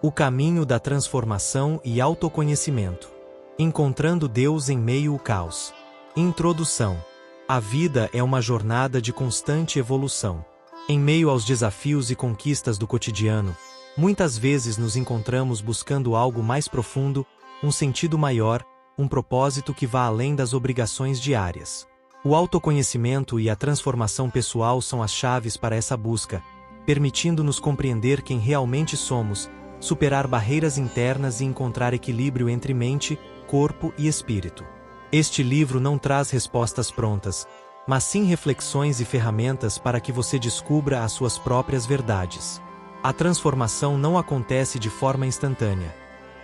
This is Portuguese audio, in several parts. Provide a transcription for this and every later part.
O caminho da transformação e autoconhecimento. Encontrando Deus em meio ao caos. Introdução. A vida é uma jornada de constante evolução. Em meio aos desafios e conquistas do cotidiano, muitas vezes nos encontramos buscando algo mais profundo, um sentido maior, um propósito que vá além das obrigações diárias. O autoconhecimento e a transformação pessoal são as chaves para essa busca, permitindo-nos compreender quem realmente somos, superar barreiras internas e encontrar equilíbrio entre mente, corpo e espírito. Este livro não traz respostas prontas, mas sim reflexões e ferramentas para que você descubra as suas próprias verdades. A transformação não acontece de forma instantânea.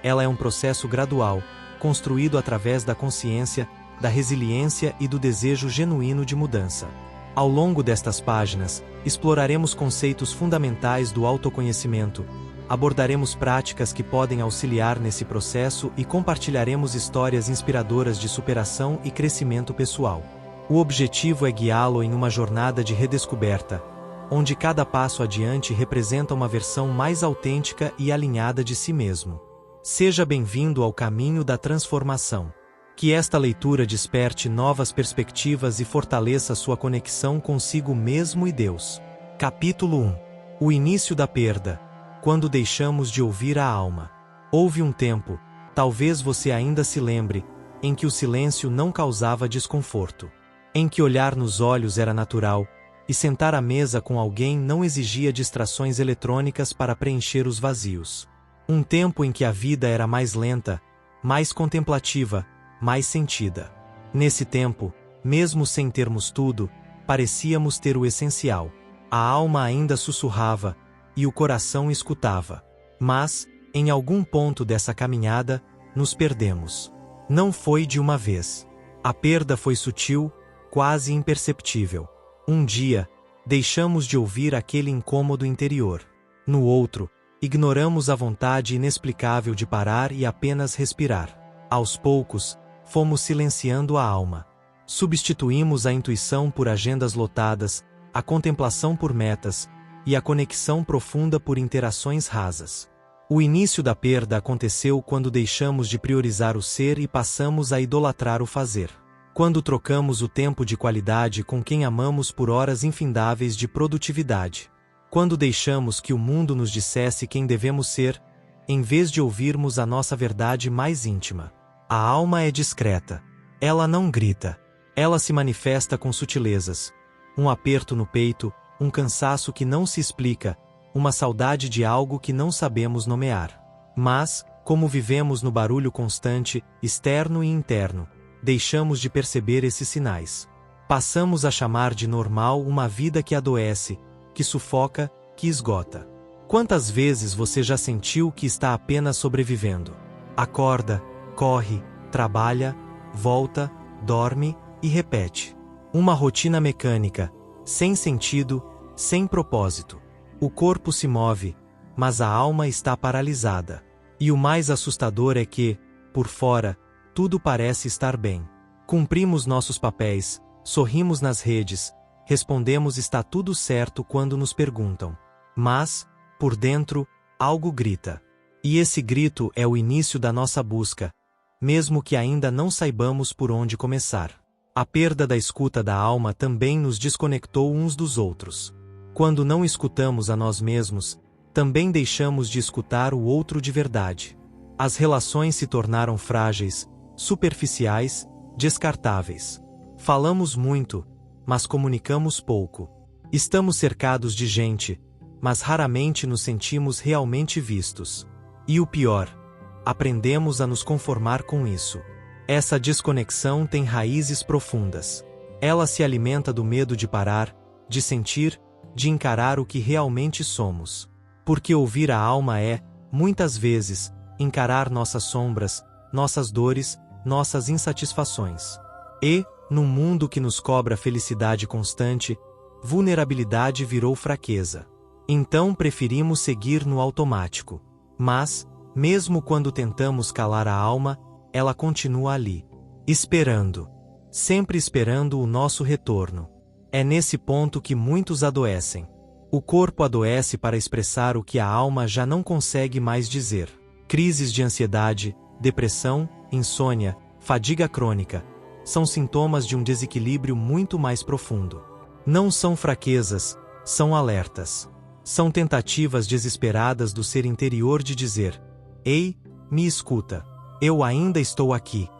Ela é um processo gradual, construído através da consciência, da resiliência e do desejo genuíno de mudança. Ao longo destas páginas, exploraremos conceitos fundamentais do autoconhecimento, abordaremos práticas que podem auxiliar nesse processo e compartilharemos histórias inspiradoras de superação e crescimento pessoal. O objetivo é guiá-lo em uma jornada de redescoberta, onde cada passo adiante representa uma versão mais autêntica e alinhada de si mesmo. Seja bem-vindo ao caminho da transformação. Que esta leitura desperte novas perspectivas e fortaleça sua conexão consigo mesmo e Deus. Capítulo 1. O início da perda. Quando deixamos de ouvir a alma. Houve um tempo, talvez você ainda se lembre, em que o silêncio não causava desconforto. Em que olhar nos olhos era natural, e sentar à mesa com alguém não exigia distrações eletrônicas para preencher os vazios. Um tempo em que a vida era mais lenta, mais contemplativa, mais sentida. Nesse tempo, mesmo sem termos tudo, parecíamos ter o essencial. A alma ainda sussurrava, e o coração escutava. Mas, em algum ponto dessa caminhada, nos perdemos. Não foi de uma vez. A perda foi sutil, quase imperceptível. Um dia, deixamos de ouvir aquele incômodo interior. No outro, ignoramos a vontade inexplicável de parar e apenas respirar. Aos poucos, fomos silenciando a alma. Substituímos a intuição por agendas lotadas, a contemplação por metas, e a conexão profunda por interações rasas. O início da perda aconteceu quando deixamos de priorizar o ser e passamos a idolatrar o fazer. Quando trocamos o tempo de qualidade com quem amamos por horas infindáveis de produtividade. Quando deixamos que o mundo nos dissesse quem devemos ser, em vez de ouvirmos a nossa verdade mais íntima. A alma é discreta. Ela não grita. Ela se manifesta com sutilezas. Um aperto no peito, um cansaço que não se explica, uma saudade de algo que não sabemos nomear. Mas, como vivemos no barulho constante, externo e interno, deixamos de perceber esses sinais. Passamos a chamar de normal uma vida que adoece, que sufoca, que esgota. Quantas vezes você já sentiu que está apenas sobrevivendo? Acorda, corre, trabalha, volta, dorme e repete. Uma rotina mecânica, sem sentido, sem propósito. O corpo se move, mas a alma está paralisada. E o mais assustador é que, por fora, tudo parece estar bem. Cumprimos nossos papéis, sorrimos nas redes, respondemos está tudo certo quando nos perguntam. Mas, por dentro, algo grita. E esse grito é o início da nossa busca, mesmo que ainda não saibamos por onde começar. A perda da escuta da alma também nos desconectou uns dos outros. Quando não escutamos a nós mesmos, também deixamos de escutar o outro de verdade. As relações se tornaram frágeis, superficiais, descartáveis. Falamos muito, mas comunicamos pouco. Estamos cercados de gente, mas raramente nos sentimos realmente vistos. E o pior, aprendemos a nos conformar com isso. Essa desconexão tem raízes profundas. Ela se alimenta do medo de parar, de sentir, de encarar o que realmente somos. Porque ouvir a alma é, muitas vezes, encarar nossas sombras, nossas dores, nossas insatisfações. E, num mundo que nos cobra felicidade constante, vulnerabilidade virou fraqueza. Então preferimos seguir no automático. Mas, mesmo quando tentamos calar a alma, ela continua ali, esperando. Sempre esperando o nosso retorno. É nesse ponto que muitos adoecem. O corpo adoece para expressar o que a alma já não consegue mais dizer. Crises de ansiedade, depressão, insônia, fadiga crônica, são sintomas de um desequilíbrio muito mais profundo. Não são fraquezas, são alertas. São tentativas desesperadas do ser interior de dizer: ei, me escuta, eu ainda estou aqui.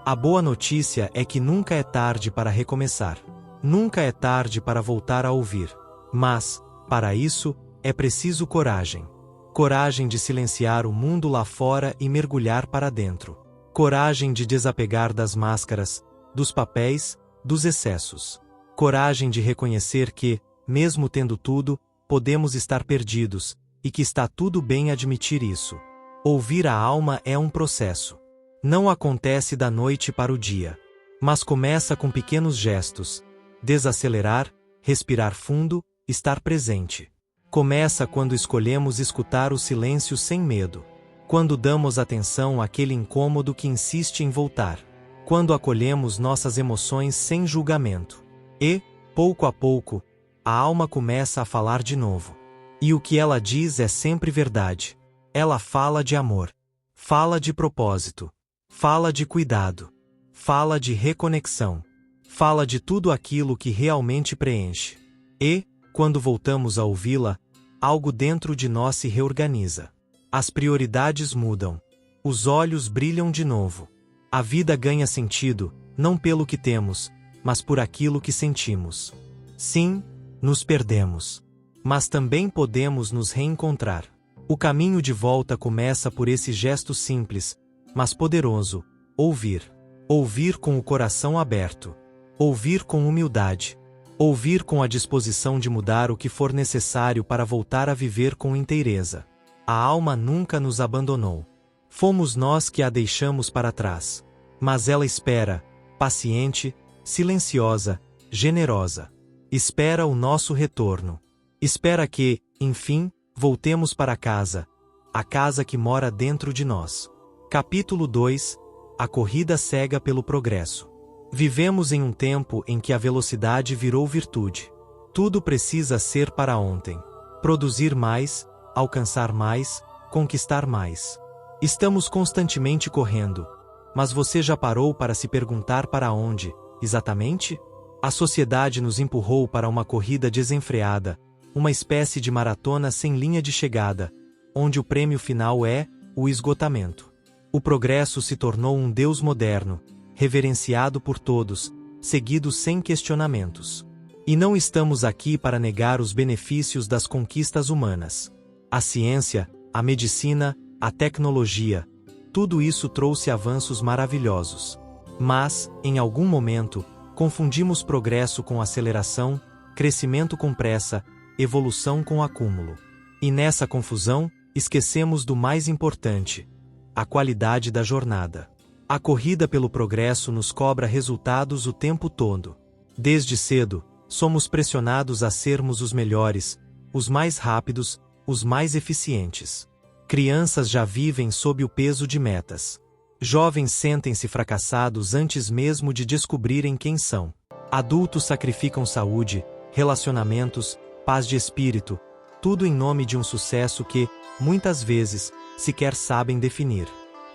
A boa notícia é que nunca é tarde para recomeçar. Nunca é tarde para voltar a ouvir. Mas, para isso, é preciso coragem. Coragem de silenciar o mundo lá fora e mergulhar para dentro. Coragem de desapegar das máscaras, dos papéis, dos excessos. Coragem de reconhecer que, mesmo tendo tudo, podemos estar perdidos, e que está tudo bem admitir isso. Ouvir a alma é um processo. Não acontece da noite para o dia. Mas começa com pequenos gestos. Desacelerar, respirar fundo, estar presente. Começa quando escolhemos escutar o silêncio sem medo. Quando damos atenção àquele incômodo que insiste em voltar. Quando acolhemos nossas emoções sem julgamento. E, pouco a pouco, a alma começa a falar de novo. E o que ela diz é sempre verdade. Ela fala de amor. Fala de propósito. Fala de cuidado. Fala de reconexão. Fala de tudo aquilo que realmente preenche. E, quando voltamos a ouvi-la, algo dentro de nós se reorganiza. As prioridades mudam. Os olhos brilham de novo. A vida ganha sentido, não pelo que temos, mas por aquilo que sentimos. Sim, nos perdemos. Mas também podemos nos reencontrar. O caminho de volta começa por esse gesto simples, mas poderoso: ouvir. Ouvir com o coração aberto. Ouvir com humildade. Ouvir com a disposição de mudar o que for necessário para voltar a viver com inteireza. A alma nunca nos abandonou. Fomos nós que a deixamos para trás. Mas ela espera, paciente, silenciosa, generosa. Espera o nosso retorno. Espera que, enfim, voltemos para casa. A casa que mora dentro de nós. Capítulo 2. A corrida cega pelo progresso. Vivemos em um tempo em que a velocidade virou virtude. Tudo precisa ser para ontem. Produzir mais, alcançar mais, conquistar mais. Estamos constantemente correndo. Mas você já parou para se perguntar para onde, exatamente? A sociedade nos empurrou para uma corrida desenfreada, uma espécie de maratona sem linha de chegada, onde o prêmio final é o esgotamento. O progresso se tornou um Deus moderno, reverenciado por todos, seguido sem questionamentos. E não estamos aqui para negar os benefícios das conquistas humanas. A ciência, a medicina, a tecnologia, tudo isso trouxe avanços maravilhosos. Mas, em algum momento, confundimos progresso com aceleração, crescimento com pressa, evolução com acúmulo. E nessa confusão, esquecemos do mais importante: a qualidade da jornada. A corrida pelo progresso nos cobra resultados o tempo todo. Desde cedo, somos pressionados a sermos os melhores, os mais rápidos, os mais eficientes. Crianças já vivem sob o peso de metas. Jovens sentem-se fracassados antes mesmo de descobrirem quem são. Adultos sacrificam saúde, relacionamentos, paz de espírito, tudo em nome de um sucesso que, muitas vezes, sequer sabem definir.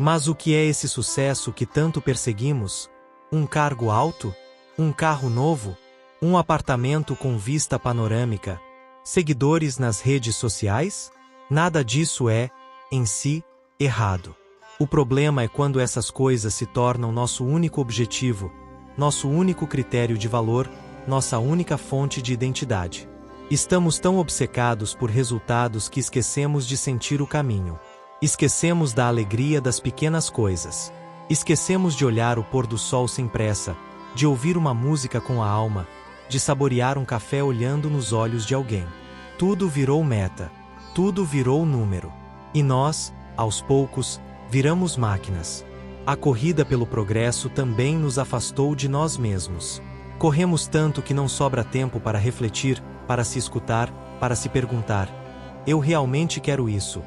Mas o que é esse sucesso que tanto perseguimos? Um cargo alto? Um carro novo? Um apartamento com vista panorâmica? Seguidores nas redes sociais? Nada disso é, em si, errado. O problema é quando essas coisas se tornam nosso único objetivo, nosso único critério de valor, nossa única fonte de identidade. Estamos tão obcecados por resultados que esquecemos de sentir o caminho. Esquecemos da alegria das pequenas coisas. Esquecemos de olhar o pôr do sol sem pressa, de ouvir uma música com a alma, de saborear um café olhando nos olhos de alguém. Tudo virou meta. Tudo virou número. E nós, aos poucos, viramos máquinas. A corrida pelo progresso também nos afastou de nós mesmos. Corremos tanto que não sobra tempo para refletir, para se escutar, para se perguntar: eu realmente quero isso?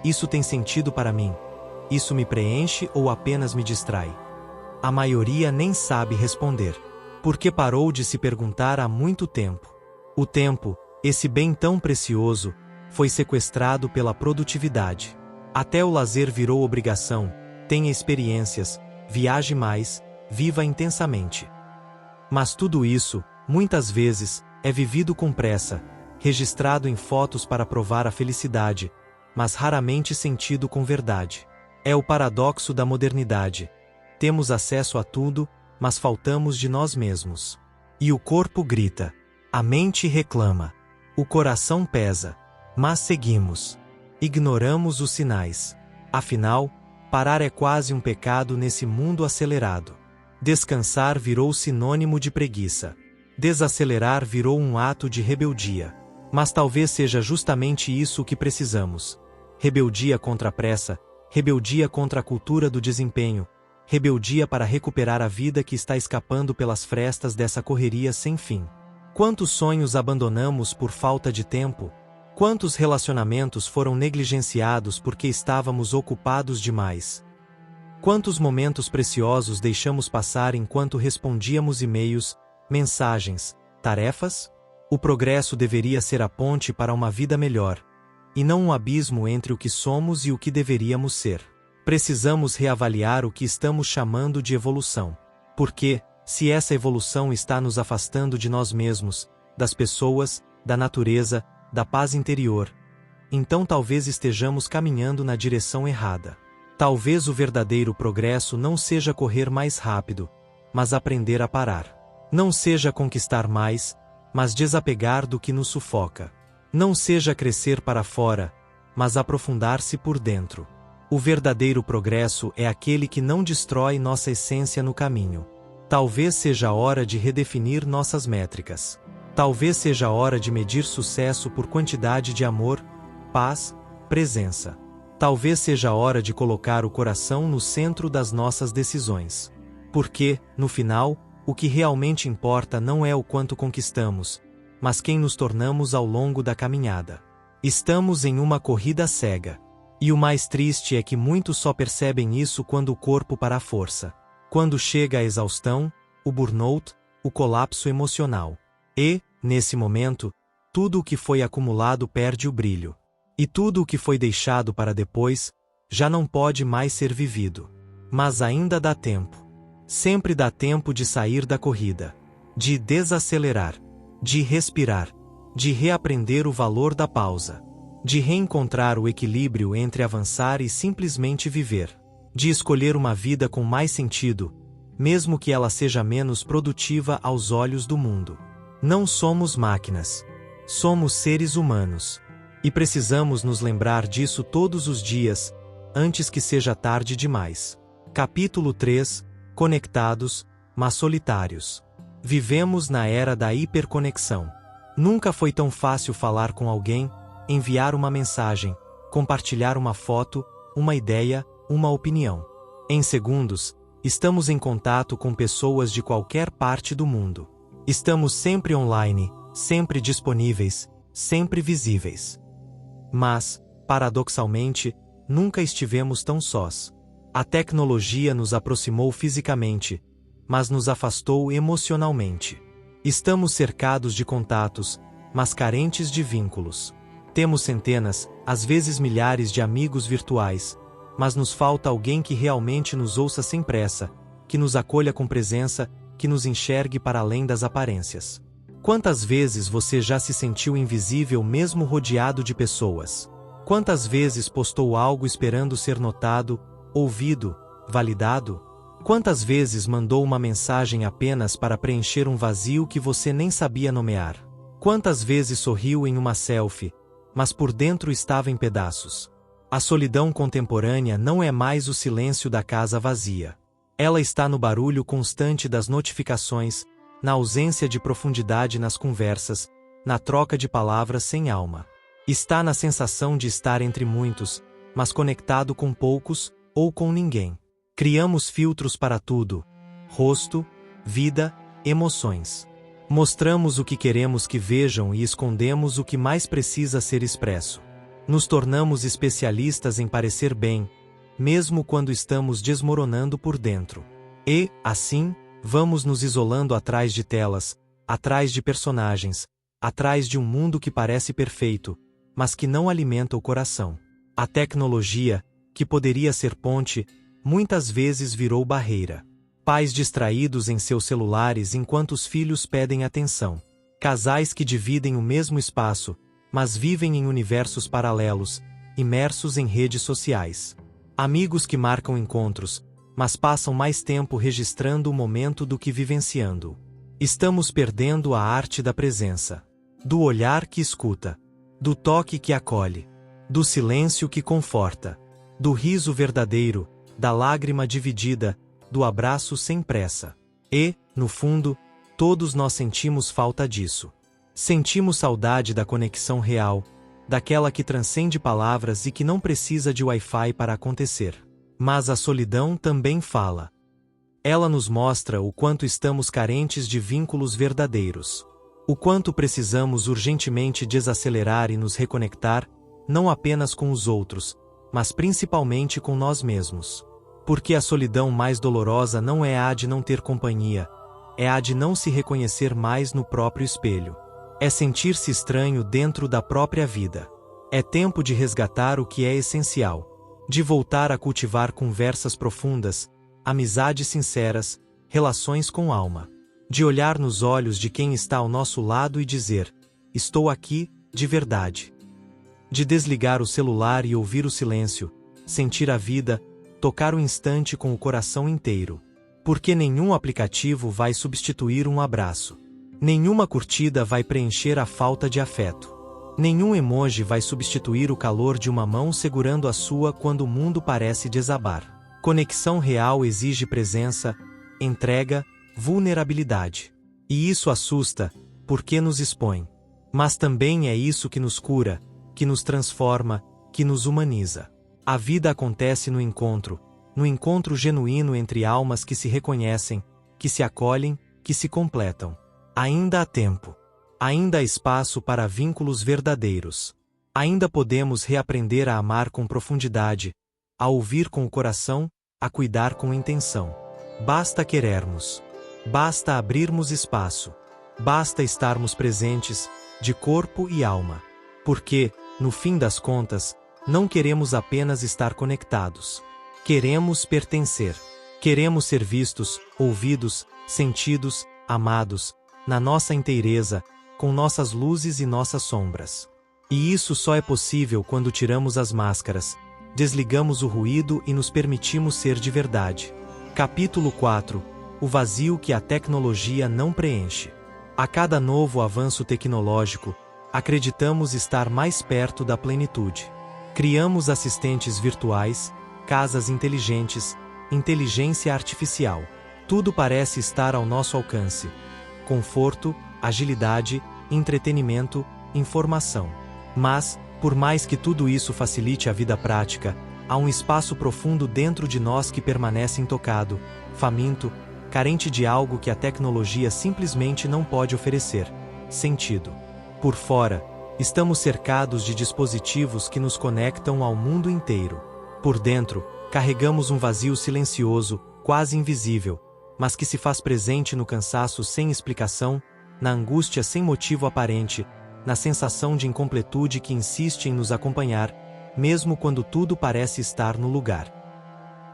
Isso tem sentido para mim? Isso me preenche ou apenas me distrai? A maioria nem sabe responder, porque parou de se perguntar há muito tempo. O tempo, Esse bem tão precioso foi sequestrado pela produtividade. Até o lazer virou obrigação. Tenha experiências, viaje mais, viva intensamente. Mas tudo isso, muitas vezes, é vivido com pressa, registrado em fotos para provar a felicidade, mas raramente sentido com verdade. É o paradoxo da modernidade. Temos acesso a tudo, mas faltamos de nós mesmos. E o corpo grita, a mente reclama, o coração pesa, mas seguimos. Ignoramos os sinais. Afinal, parar é quase um pecado nesse mundo acelerado. Descansar virou sinônimo de preguiça. Desacelerar virou um ato de rebeldia. Mas talvez seja justamente isso o que precisamos. Rebeldia contra a pressa, rebeldia contra a cultura do desempenho, rebeldia para recuperar a vida que está escapando pelas frestas dessa correria sem fim. Quantos sonhos abandonamos por falta de tempo? Quantos relacionamentos foram negligenciados porque estávamos ocupados demais? Quantos momentos preciosos deixamos passar enquanto respondíamos e-mails, mensagens, tarefas? O progresso deveria ser a ponte para uma vida melhor, e não um abismo entre o que somos e o que deveríamos ser. Precisamos reavaliar o que estamos chamando de evolução. Porque, se essa evolução está nos afastando de nós mesmos, das pessoas, da natureza, da paz interior, então talvez estejamos caminhando na direção errada. Talvez o verdadeiro progresso não seja correr mais rápido, mas aprender a parar. Não seja conquistar mais, mas desapegar do que nos sufoca. Não seja crescer para fora, mas aprofundar-se por dentro. O verdadeiro progresso é aquele que não destrói nossa essência no caminho. Talvez seja a hora de redefinir nossas métricas. Talvez seja a hora de medir sucesso por quantidade de amor, paz, presença. Talvez seja a hora de colocar o coração no centro das nossas decisões. Porque, no final, o que realmente importa não é o quanto conquistamos, mas quem nos tornamos ao longo da caminhada. Estamos em uma corrida cega. E o mais triste é que muitos só percebem isso quando o corpo para a força. Quando chega a exaustão, o burnout, o colapso emocional. E, nesse momento, tudo o que foi acumulado perde o brilho. E tudo o que foi deixado para depois, já não pode mais ser vivido. Mas ainda dá tempo. Sempre dá tempo de sair da corrida. De desacelerar. De respirar. De reaprender o valor da pausa. De reencontrar o equilíbrio entre avançar e simplesmente viver. De escolher uma vida com mais sentido, mesmo que ela seja menos produtiva aos olhos do mundo. Não somos máquinas. Somos seres humanos. E precisamos nos lembrar disso todos os dias, antes que seja tarde demais. Capítulo 3 – Conectados, mas solitários. Vivemos na era da hiperconexão. Nunca foi tão fácil falar com alguém, enviar uma mensagem, compartilhar uma foto, uma ideia, uma opinião. Em segundos, estamos em contato com pessoas de qualquer parte do mundo. Estamos sempre online, sempre disponíveis, sempre visíveis. Mas, paradoxalmente, nunca estivemos tão sós. A tecnologia nos aproximou fisicamente, mas nos afastou emocionalmente. Estamos cercados de contatos, mas carentes de vínculos. Temos centenas, às vezes milhares de amigos virtuais, mas nos falta alguém que realmente nos ouça sem pressa, que nos acolha com presença, que nos enxergue para além das aparências. Quantas vezes você já se sentiu invisível mesmo rodeado de pessoas? Quantas vezes postou algo esperando ser notado, ouvido, validado? Quantas vezes mandou uma mensagem apenas para preencher um vazio que você nem sabia nomear? Quantas vezes sorriu em uma selfie, mas por dentro estava em pedaços? A solidão contemporânea não é mais o silêncio da casa vazia. Ela está no barulho constante das notificações, na ausência de profundidade nas conversas, na troca de palavras sem alma. Está na sensação de estar entre muitos, mas conectado com poucos, ou com ninguém. Criamos filtros para tudo: rosto, vida, emoções. Mostramos o que queremos que vejam e escondemos o que mais precisa ser expresso. Nos tornamos especialistas em parecer bem, mesmo quando estamos desmoronando por dentro. E, assim, vamos nos isolando atrás de telas, atrás de personagens, atrás de um mundo que parece perfeito, mas que não alimenta o coração. A tecnologia, que poderia ser ponte, muitas vezes virou barreira. Pais distraídos em seus celulares enquanto os filhos pedem atenção. Casais que dividem o mesmo espaço, mas vivem em universos paralelos, imersos em redes sociais. Amigos que marcam encontros, mas passam mais tempo registrando o momento do que vivenciando. Estamos perdendo a arte da presença, do olhar que escuta, do toque que acolhe, do silêncio que conforta, do riso verdadeiro, da lágrima dividida, do abraço sem pressa. E, no fundo, todos nós sentimos falta disso. Sentimos saudade da conexão real, daquela que transcende palavras e que não precisa de Wi-Fi para acontecer. Mas a solidão também fala. Ela nos mostra o quanto estamos carentes de vínculos verdadeiros. O quanto precisamos urgentemente desacelerar e nos reconectar, não apenas com os outros, mas principalmente com nós mesmos. Porque a solidão mais dolorosa não é a de não ter companhia, é a de não se reconhecer mais no próprio espelho. É sentir-se estranho dentro da própria vida. É tempo de resgatar o que é essencial. De voltar a cultivar conversas profundas, amizades sinceras, relações com alma. De olhar nos olhos de quem está ao nosso lado e dizer: estou aqui, de verdade. De desligar o celular e ouvir o silêncio, sentir a vida, tocar o instante com o coração inteiro. Porque nenhum aplicativo vai substituir um abraço. Nenhuma curtida vai preencher a falta de afeto. Nenhum emoji vai substituir o calor de uma mão segurando a sua quando o mundo parece desabar. Conexão real exige presença, entrega, vulnerabilidade. E isso assusta, porque nos expõe. Mas também é isso que nos cura, que nos transforma, que nos humaniza. A vida acontece no encontro genuíno entre almas que se reconhecem, que se acolhem, que se completam. Ainda há tempo. Ainda há espaço para vínculos verdadeiros. Ainda podemos reaprender a amar com profundidade, a ouvir com o coração, a cuidar com intenção. Basta querermos. Basta abrirmos espaço. Basta estarmos presentes, de corpo e alma. Porque, no fim das contas, não queremos apenas estar conectados. Queremos pertencer. Queremos ser vistos, ouvidos, sentidos, amados, na nossa inteireza, com nossas luzes e nossas sombras. E isso só é possível quando tiramos as máscaras, desligamos o ruído e nos permitimos ser de verdade. Capítulo 4. O vazio que a tecnologia não preenche. A cada novo avanço tecnológico, acreditamos estar mais perto da plenitude. Criamos assistentes virtuais, casas inteligentes, inteligência artificial. Tudo parece estar ao nosso alcance. Conforto, agilidade, entretenimento, informação. Mas, por mais que tudo isso facilite a vida prática, há um espaço profundo dentro de nós que permanece intocado, faminto, carente de algo que a tecnologia simplesmente não pode oferecer: sentido. Por fora, estamos cercados de dispositivos que nos conectam ao mundo inteiro. Por dentro, carregamos um vazio silencioso, quase invisível, mas que se faz presente no cansaço sem explicação, na angústia sem motivo aparente, na sensação de incompletude que insiste em nos acompanhar, mesmo quando tudo parece estar no lugar.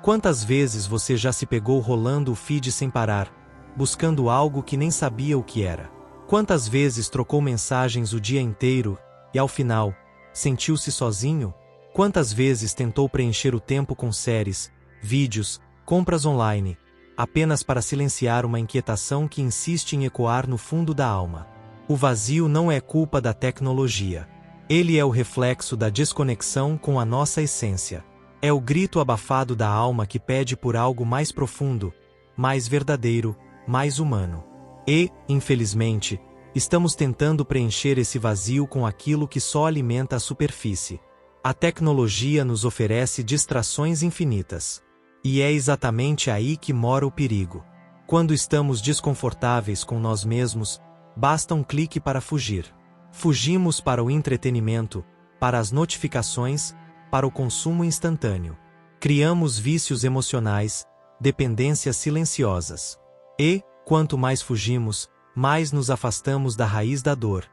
Quantas vezes você já se pegou rolando o feed sem parar, buscando algo que nem sabia o que era? Quantas vezes trocou mensagens o dia inteiro, e ao final, sentiu-se sozinho? Quantas vezes tentou preencher o tempo com séries, vídeos, compras online, apenas para silenciar uma inquietação que insiste em ecoar no fundo da alma? O vazio não é culpa da tecnologia. Ele é o reflexo da desconexão com a nossa essência. É o grito abafado da alma que pede por algo mais profundo, mais verdadeiro, mais humano. E, infelizmente, estamos tentando preencher esse vazio com aquilo que só alimenta a superfície. A tecnologia nos oferece distrações infinitas. E é exatamente aí que mora o perigo. Quando estamos desconfortáveis com nós mesmos, basta um clique para fugir. Fugimos para o entretenimento, para as notificações, para o consumo instantâneo. Criamos vícios emocionais, dependências silenciosas. E, quanto mais fugimos, mais nos afastamos da raiz da dor,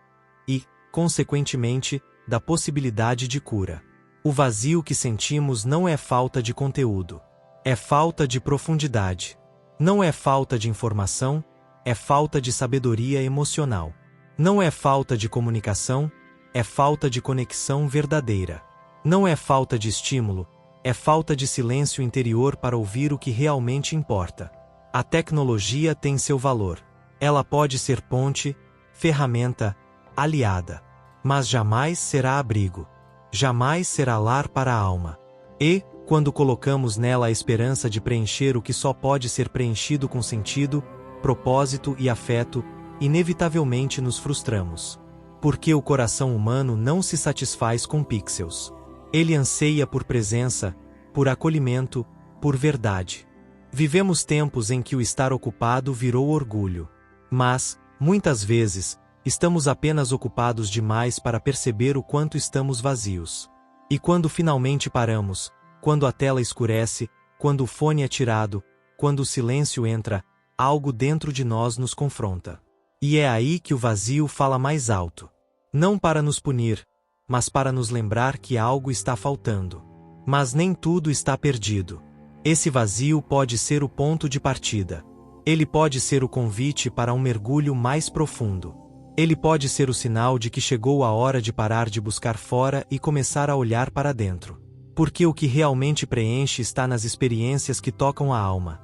e, consequentemente, da possibilidade de cura. O vazio que sentimos não é falta de conteúdo. É falta de profundidade. Não é falta de informação, é falta de sabedoria emocional. Não é falta de comunicação, é falta de conexão verdadeira. Não é falta de estímulo, é falta de silêncio interior para ouvir o que realmente importa. A tecnologia tem seu valor. Ela pode ser ponte, ferramenta, aliada. Mas jamais será abrigo. Jamais será lar para a alma. E, quando colocamos nela a esperança de preencher o que só pode ser preenchido com sentido, propósito e afeto, inevitavelmente nos frustramos. Porque o coração humano não se satisfaz com pixels. Ele anseia por presença, por acolhimento, por verdade. Vivemos tempos em que o estar ocupado virou orgulho. Mas, muitas vezes, estamos apenas ocupados demais para perceber o quanto estamos vazios. E quando finalmente paramos, quando a tela escurece, quando o fone é tirado, quando o silêncio entra, algo dentro de nós nos confronta. E é aí que o vazio fala mais alto. Não para nos punir, mas para nos lembrar que algo está faltando. Mas nem tudo está perdido. Esse vazio pode ser o ponto de partida. Ele pode ser o convite para um mergulho mais profundo. Ele pode ser o sinal de que chegou a hora de parar de buscar fora e começar a olhar para dentro. Porque o que realmente preenche está nas experiências que tocam a alma.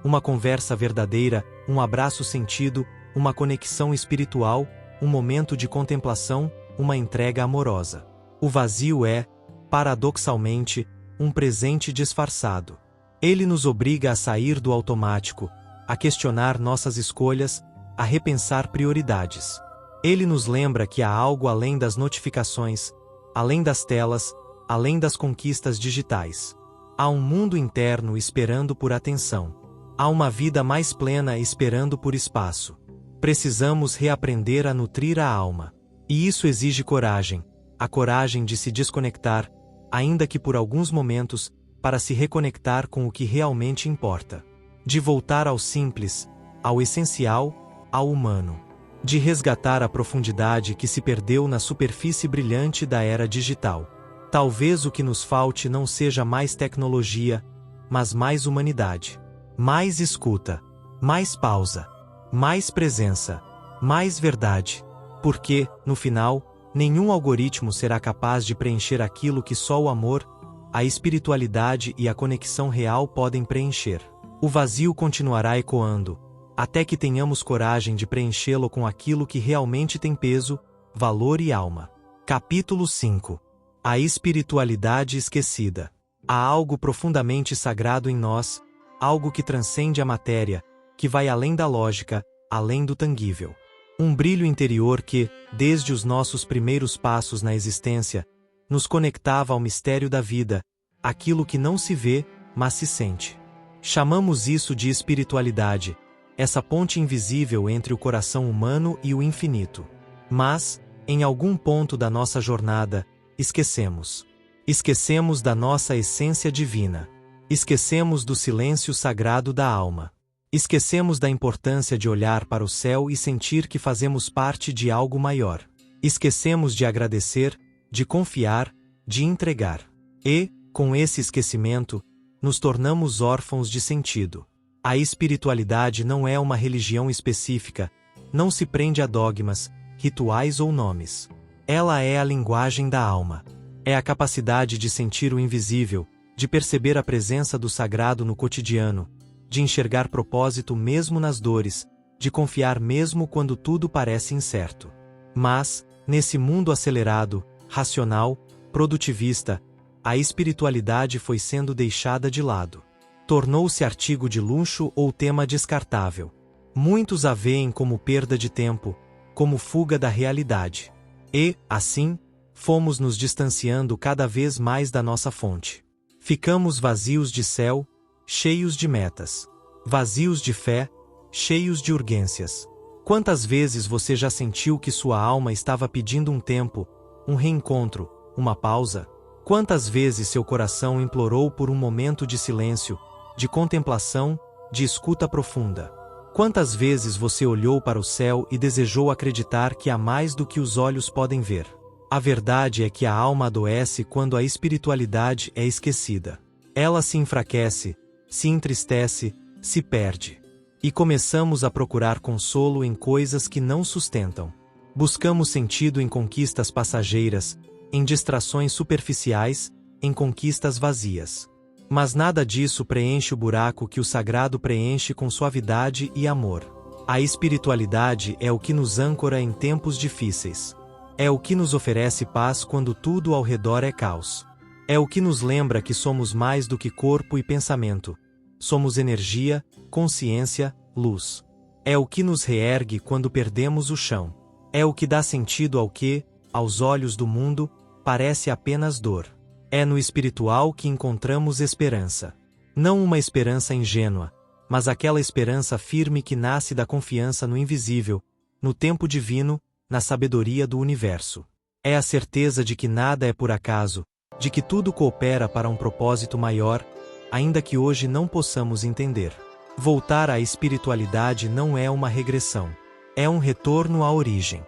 Uma conversa verdadeira, um abraço sentido, uma conexão espiritual, um momento de contemplação, uma entrega amorosa. O vazio é, paradoxalmente, um presente disfarçado. Ele nos obriga a sair do automático, a questionar nossas escolhas, a repensar prioridades. Ele nos lembra que há algo além das notificações, além das telas, além das conquistas digitais. Há um mundo interno esperando por atenção. Há uma vida mais plena esperando por espaço. Precisamos reaprender a nutrir a alma. E isso exige coragem, a coragem de se desconectar, ainda que por alguns momentos, para se reconectar com o que realmente importa. De voltar ao simples, ao essencial, ao humano. De resgatar a profundidade que se perdeu na superfície brilhante da era digital. Talvez o que nos falte não seja mais tecnologia, mas mais humanidade. Mais escuta, mais pausa, mais presença, mais verdade. Porque, no final, nenhum algoritmo será capaz de preencher aquilo que só o amor, a espiritualidade e a conexão real podem preencher. O vazio continuará ecoando, até que tenhamos coragem de preenchê-lo com aquilo que realmente tem peso, valor e alma. Capítulo 5. A espiritualidade esquecida. Há algo profundamente sagrado em nós, algo que transcende a matéria, que vai além da lógica, além do tangível. Um brilho interior que, desde os nossos primeiros passos na existência, nos conectava ao mistério da vida, aquilo que não se vê, mas se sente. Chamamos isso de espiritualidade, essa ponte invisível entre o coração humano e o infinito. Mas, em algum ponto da nossa jornada, esquecemos. Esquecemos da nossa essência divina. Esquecemos do silêncio sagrado da alma. Esquecemos da importância de olhar para o céu e sentir que fazemos parte de algo maior. Esquecemos de agradecer, de confiar, de entregar. E, com esse esquecimento, nos tornamos órfãos de sentido. A espiritualidade não é uma religião específica, não se prende a dogmas, rituais ou nomes. Ela é a linguagem da alma. É a capacidade de sentir o invisível, de perceber a presença do sagrado no cotidiano, de enxergar propósito mesmo nas dores, de confiar mesmo quando tudo parece incerto. Mas, nesse mundo acelerado, racional, produtivista, a espiritualidade foi sendo deixada de lado. Tornou-se artigo de luxo ou tema descartável. Muitos a veem como perda de tempo, como fuga da realidade. E, assim, fomos nos distanciando cada vez mais da nossa fonte. Ficamos vazios de céu, cheios de metas. Vazios de fé, cheios de urgências. Quantas vezes você já sentiu que sua alma estava pedindo um tempo, um reencontro, uma pausa? Quantas vezes seu coração implorou por um momento de silêncio, de contemplação, de escuta profunda? Quantas vezes você olhou para o céu e desejou acreditar que há mais do que os olhos podem ver? A verdade é que a alma adoece quando a espiritualidade é esquecida. Ela se enfraquece, se entristece, se perde. E começamos a procurar consolo em coisas que não sustentam. Buscamos sentido em conquistas passageiras, em distrações superficiais, em conquistas vazias. Mas nada disso preenche o buraco que o sagrado preenche com suavidade e amor. A espiritualidade é o que nos âncora em tempos difíceis. É o que nos oferece paz quando tudo ao redor é caos. É o que nos lembra que somos mais do que corpo e pensamento. Somos energia, consciência, luz. É o que nos reergue quando perdemos o chão. É o que dá sentido ao que, aos olhos do mundo, parece apenas dor. É no espiritual que encontramos esperança. Não uma esperança ingênua, mas aquela esperança firme que nasce da confiança no invisível, no tempo divino, na sabedoria do universo. É a certeza de que nada é por acaso, de que tudo coopera para um propósito maior, ainda que hoje não possamos entender. Voltar à espiritualidade não é uma regressão. É um retorno à origem.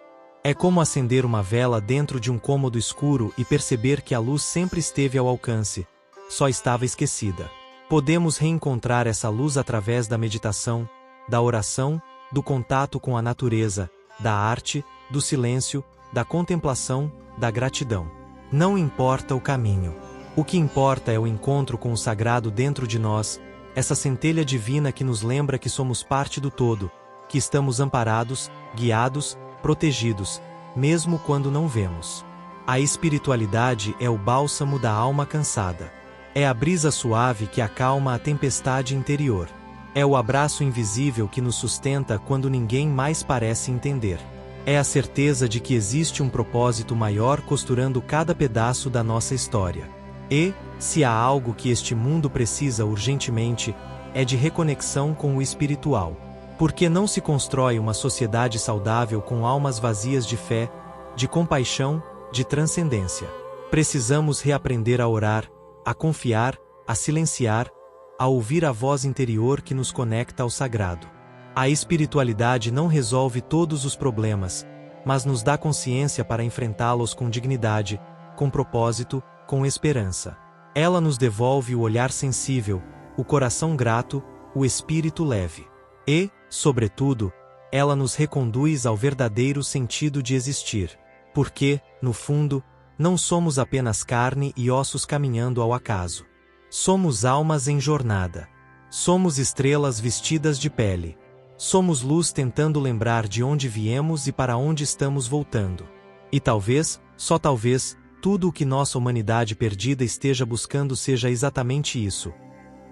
É como acender uma vela dentro de um cômodo escuro e perceber que a luz sempre esteve ao alcance, só estava esquecida. Podemos reencontrar essa luz através da meditação, da oração, do contato com a natureza, da arte, do silêncio, da contemplação, da gratidão. Não importa o caminho. O que importa é o encontro com o sagrado dentro de nós, essa centelha divina que nos lembra que somos parte do todo, que estamos amparados, guiados, protegidos, mesmo quando não vemos. A espiritualidade é o bálsamo da alma cansada. É a brisa suave que acalma a tempestade interior. É o abraço invisível que nos sustenta quando ninguém mais parece entender. É a certeza de que existe um propósito maior costurando cada pedaço da nossa história. E, se há algo que este mundo precisa urgentemente, é de reconexão com o espiritual. Porque não se constrói uma sociedade saudável com almas vazias de fé, de compaixão, de transcendência. Precisamos reaprender a orar, a confiar, a silenciar, a ouvir a voz interior que nos conecta ao sagrado. A espiritualidade não resolve todos os problemas, mas nos dá consciência para enfrentá-los com dignidade, com propósito, com esperança. Ela nos devolve o olhar sensível, o coração grato, o espírito leve. E, sobretudo, ela nos reconduz ao verdadeiro sentido de existir. Porque, no fundo, não somos apenas carne e ossos caminhando ao acaso. Somos almas em jornada. Somos estrelas vestidas de pele. Somos luz tentando lembrar de onde viemos e para onde estamos voltando. E talvez, só talvez, tudo o que nossa humanidade perdida esteja buscando seja exatamente isso.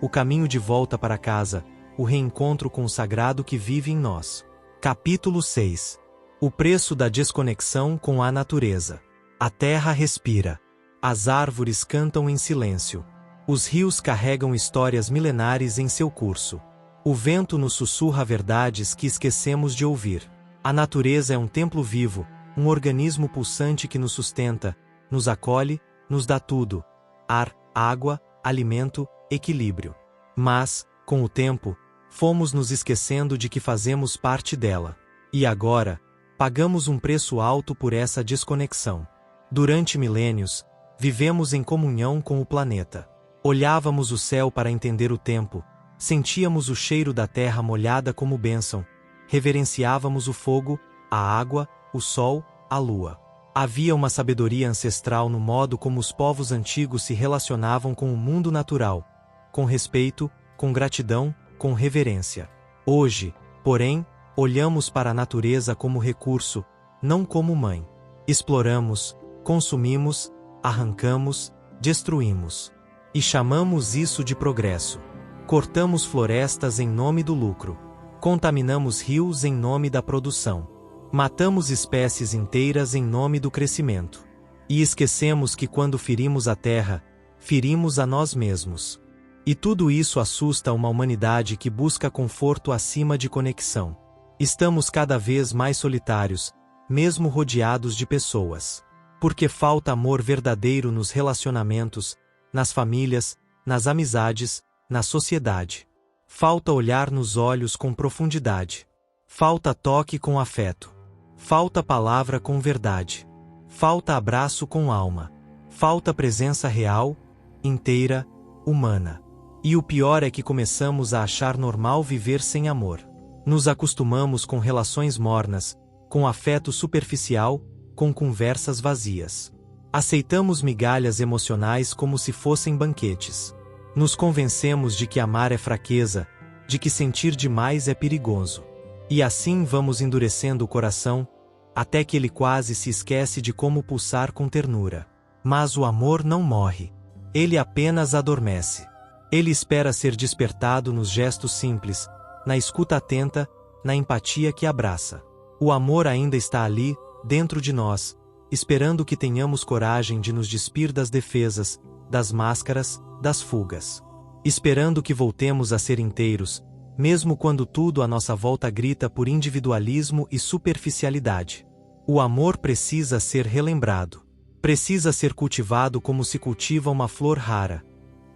O caminho de volta para casa, o reencontro com o sagrado que vive em nós. Capítulo 6. O preço da desconexão com a natureza. A terra respira. As árvores cantam em silêncio. Os rios carregam histórias milenares em seu curso. O vento nos sussurra verdades que esquecemos de ouvir. A natureza é um templo vivo, um organismo pulsante que nos sustenta, nos acolhe, nos dá tudo: ar, água, alimento, equilíbrio. Mas, com o tempo, fomos nos esquecendo de que fazemos parte dela. E agora, pagamos um preço alto por essa desconexão. Durante milênios, vivemos em comunhão com o planeta. Olhávamos o céu para entender o tempo, sentíamos o cheiro da terra molhada como bênção, reverenciávamos o fogo, a água, o sol, a lua. Havia uma sabedoria ancestral no modo como os povos antigos se relacionavam com o mundo natural, com respeito, com gratidão, com reverência. Hoje, porém, olhamos para a natureza como recurso, não como mãe. Exploramos, consumimos, arrancamos, destruímos. E chamamos isso de progresso. Cortamos florestas em nome do lucro. Contaminamos rios em nome da produção. Matamos espécies inteiras em nome do crescimento. E esquecemos que quando ferimos a terra, ferimos a nós mesmos. E tudo isso assusta uma humanidade que busca conforto acima de conexão. Estamos cada vez mais solitários, mesmo rodeados de pessoas. Porque falta amor verdadeiro nos relacionamentos, nas famílias, nas amizades, na sociedade. Falta olhar nos olhos com profundidade. Falta toque com afeto. Falta palavra com verdade. Falta abraço com alma. Falta presença real, inteira, humana. E o pior é que começamos a achar normal viver sem amor. Nos acostumamos com relações mornas, com afeto superficial, com conversas vazias. Aceitamos migalhas emocionais como se fossem banquetes. Nos convencemos de que amar é fraqueza, de que sentir demais é perigoso. E assim vamos endurecendo o coração, até que ele quase se esquece de como pulsar com ternura. Mas o amor não morre. Ele apenas adormece. Ele espera ser despertado nos gestos simples, na escuta atenta, na empatia que abraça. O amor ainda está ali, dentro de nós, esperando que tenhamos coragem de nos despir das defesas, das máscaras, das fugas. Esperando que voltemos a ser inteiros, mesmo quando tudo à nossa volta grita por individualismo e superficialidade. O amor precisa ser relembrado. Precisa ser cultivado como se cultiva uma flor rara.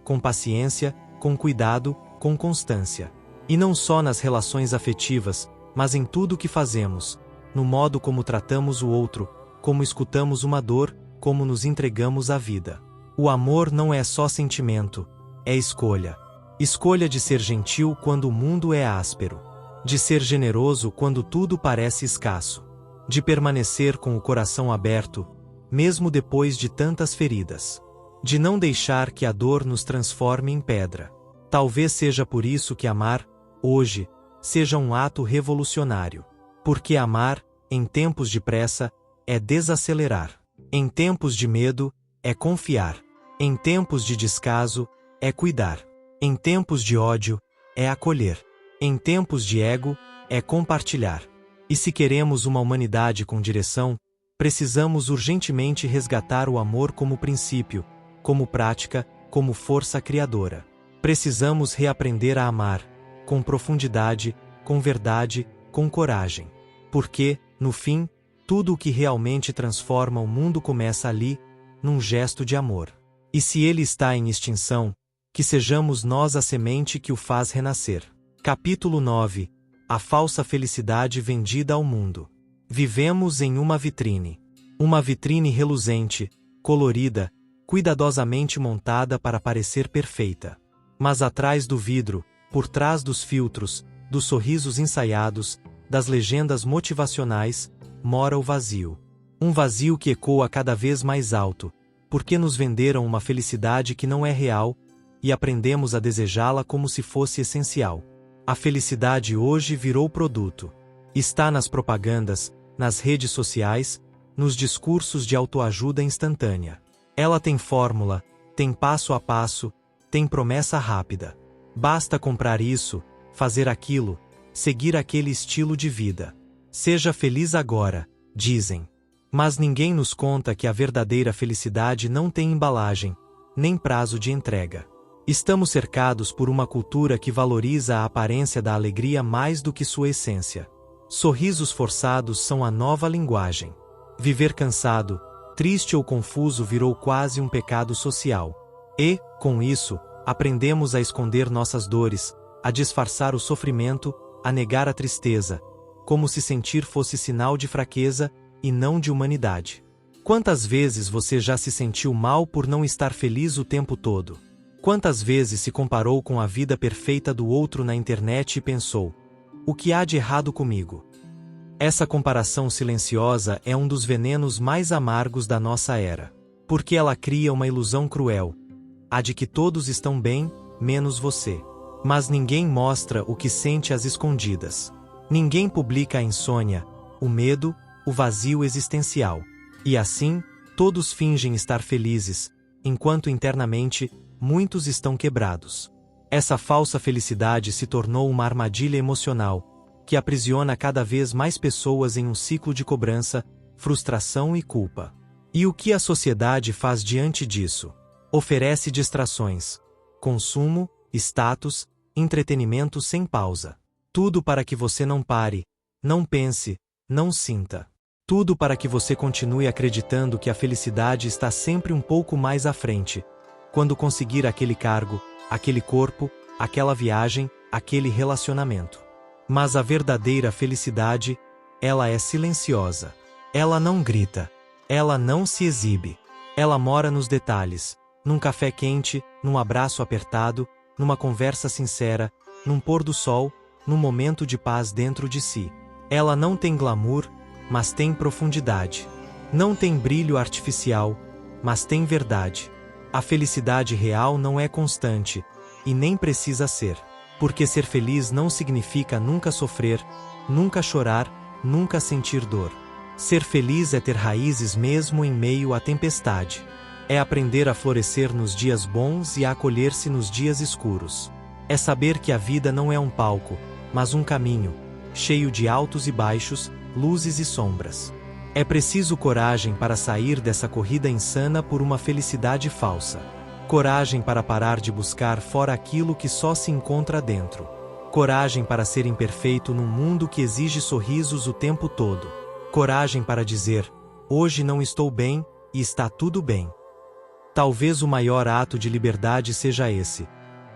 Com paciência, com cuidado, com constância. E não só nas relações afetivas, mas em tudo o que fazemos, no modo como tratamos o outro, como escutamos uma dor, como nos entregamos à vida. O amor não é só sentimento, é escolha. Escolha de ser gentil quando o mundo é áspero. De ser generoso quando tudo parece escasso. De permanecer com o coração aberto, mesmo depois de tantas feridas. De não deixar que a dor nos transforme em pedra. Talvez seja por isso que amar, hoje, seja um ato revolucionário. Porque amar, em tempos de pressa, é desacelerar. Em tempos de medo, é confiar. Em tempos de descaso, é cuidar. Em tempos de ódio, é acolher. Em tempos de ego, é compartilhar. E se queremos uma humanidade com direção, precisamos urgentemente resgatar o amor como princípio, como prática, como força criadora. Precisamos reaprender a amar, com profundidade, com verdade, com coragem. Porque, no fim, tudo o que realmente transforma o mundo começa ali, num gesto de amor. E se ele está em extinção, que sejamos nós a semente que o faz renascer. Capítulo 9. A falsa felicidade vendida ao mundo. Vivemos em uma vitrine. Uma vitrine reluzente, colorida, cuidadosamente montada para parecer perfeita. Mas atrás do vidro, por trás dos filtros, dos sorrisos ensaiados, das legendas motivacionais, mora o vazio. Um vazio que ecoa cada vez mais alto, porque nos venderam uma felicidade que não é real, e aprendemos a desejá-la como se fosse essencial. A felicidade hoje virou produto. Está nas propagandas, nas redes sociais, nos discursos de autoajuda instantânea. Ela tem fórmula, tem passo a passo, tem promessa rápida. Basta comprar isso, fazer aquilo, seguir aquele estilo de vida. Seja feliz agora, dizem. Mas ninguém nos conta que a verdadeira felicidade não tem embalagem, nem prazo de entrega. Estamos cercados por uma cultura que valoriza a aparência da alegria mais do que sua essência. Sorrisos forçados são a nova linguagem. Viver cansado, triste ou confuso virou quase um pecado social. E, com isso, aprendemos a esconder nossas dores, a disfarçar o sofrimento, a negar a tristeza, como se sentir fosse sinal de fraqueza e não de humanidade. Quantas vezes você já se sentiu mal por não estar feliz o tempo todo? Quantas vezes se comparou com a vida perfeita do outro na internet e pensou: o que há de errado comigo? Essa comparação silenciosa é um dos venenos mais amargos da nossa era. Porque ela cria uma ilusão cruel, a de que todos estão bem, menos você. Mas ninguém mostra o que sente às escondidas. Ninguém publica a insônia, o medo, o vazio existencial. E assim, todos fingem estar felizes, enquanto internamente, muitos estão quebrados. Essa falsa felicidade se tornou uma armadilha emocional, que aprisiona cada vez mais pessoas em um ciclo de cobrança, frustração e culpa. E o que a sociedade faz diante disso? Oferece distrações, consumo, status, entretenimento sem pausa. Tudo para que você não pare, não pense, não sinta. Tudo para que você continue acreditando que a felicidade está sempre um pouco mais à frente, quando conseguir aquele cargo, aquele corpo, aquela viagem, aquele relacionamento. Mas a verdadeira felicidade, ela é silenciosa. Ela não grita. Ela não se exibe. Ela mora nos detalhes, num café quente, num abraço apertado, numa conversa sincera, num pôr do sol, num momento de paz dentro de si. Ela não tem glamour, mas tem profundidade. Não tem brilho artificial, mas tem verdade. A felicidade real não é constante, e nem precisa ser. Porque ser feliz não significa nunca sofrer, nunca chorar, nunca sentir dor. Ser feliz é ter raízes mesmo em meio à tempestade. É aprender a florescer nos dias bons e a acolher-se nos dias escuros. É saber que a vida não é um palco, mas um caminho, cheio de altos e baixos, luzes e sombras. É preciso coragem para sair dessa corrida insana por uma felicidade falsa. Coragem para parar de buscar fora aquilo que só se encontra dentro. Coragem para ser imperfeito num mundo que exige sorrisos o tempo todo. Coragem para dizer, hoje não estou bem, e está tudo bem. Talvez o maior ato de liberdade seja esse: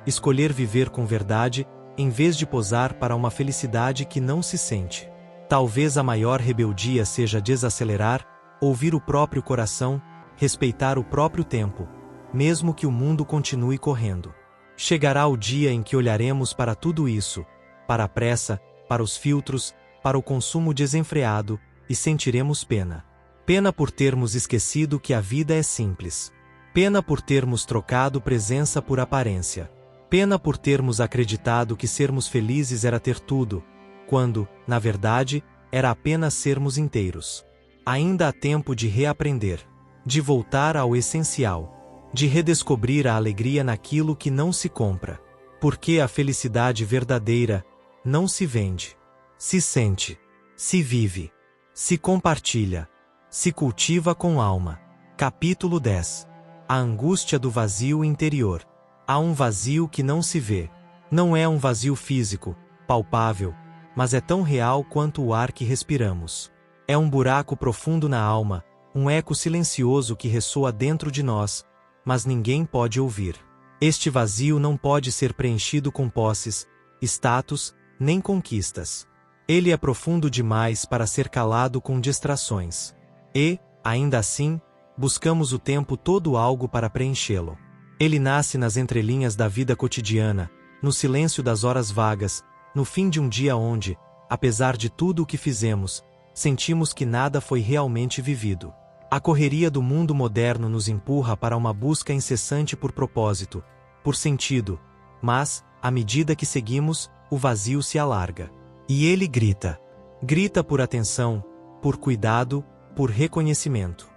escolher viver com verdade, em vez de posar para uma felicidade que não se sente. Talvez a maior rebeldia seja desacelerar, ouvir o próprio coração, respeitar o próprio tempo, mesmo que o mundo continue correndo. Chegará o dia em que olharemos para tudo isso, para a pressa, para os filtros, para o consumo desenfreado, e sentiremos pena. Pena por termos esquecido que a vida é simples. Pena por termos trocado presença por aparência. Pena por termos acreditado que sermos felizes era ter tudo, quando, na verdade, era apenas sermos inteiros. Ainda há tempo de reaprender, de voltar ao essencial, de redescobrir a alegria naquilo que não se compra. Porque a felicidade verdadeira não se vende. Se sente, se vive, se compartilha, se cultiva com alma. Capítulo 10. A angústia do vazio interior. Há um vazio que não se vê. Não é um vazio físico, palpável, mas é tão real quanto o ar que respiramos. É um buraco profundo na alma, um eco silencioso que ressoa dentro de nós, mas ninguém pode ouvir. Este vazio não pode ser preenchido com posses, status, nem conquistas. Ele é profundo demais para ser calado com distrações. E, ainda assim, buscamos o tempo todo algo para preenchê-lo. Ele nasce nas entrelinhas da vida cotidiana, no silêncio das horas vagas, no fim de um dia onde, apesar de tudo o que fizemos, sentimos que nada foi realmente vivido. A correria do mundo moderno nos empurra para uma busca incessante por propósito, por sentido, mas, à medida que seguimos, o vazio se alarga. E ele grita. Grita por atenção, por cuidado, por reconhecimento.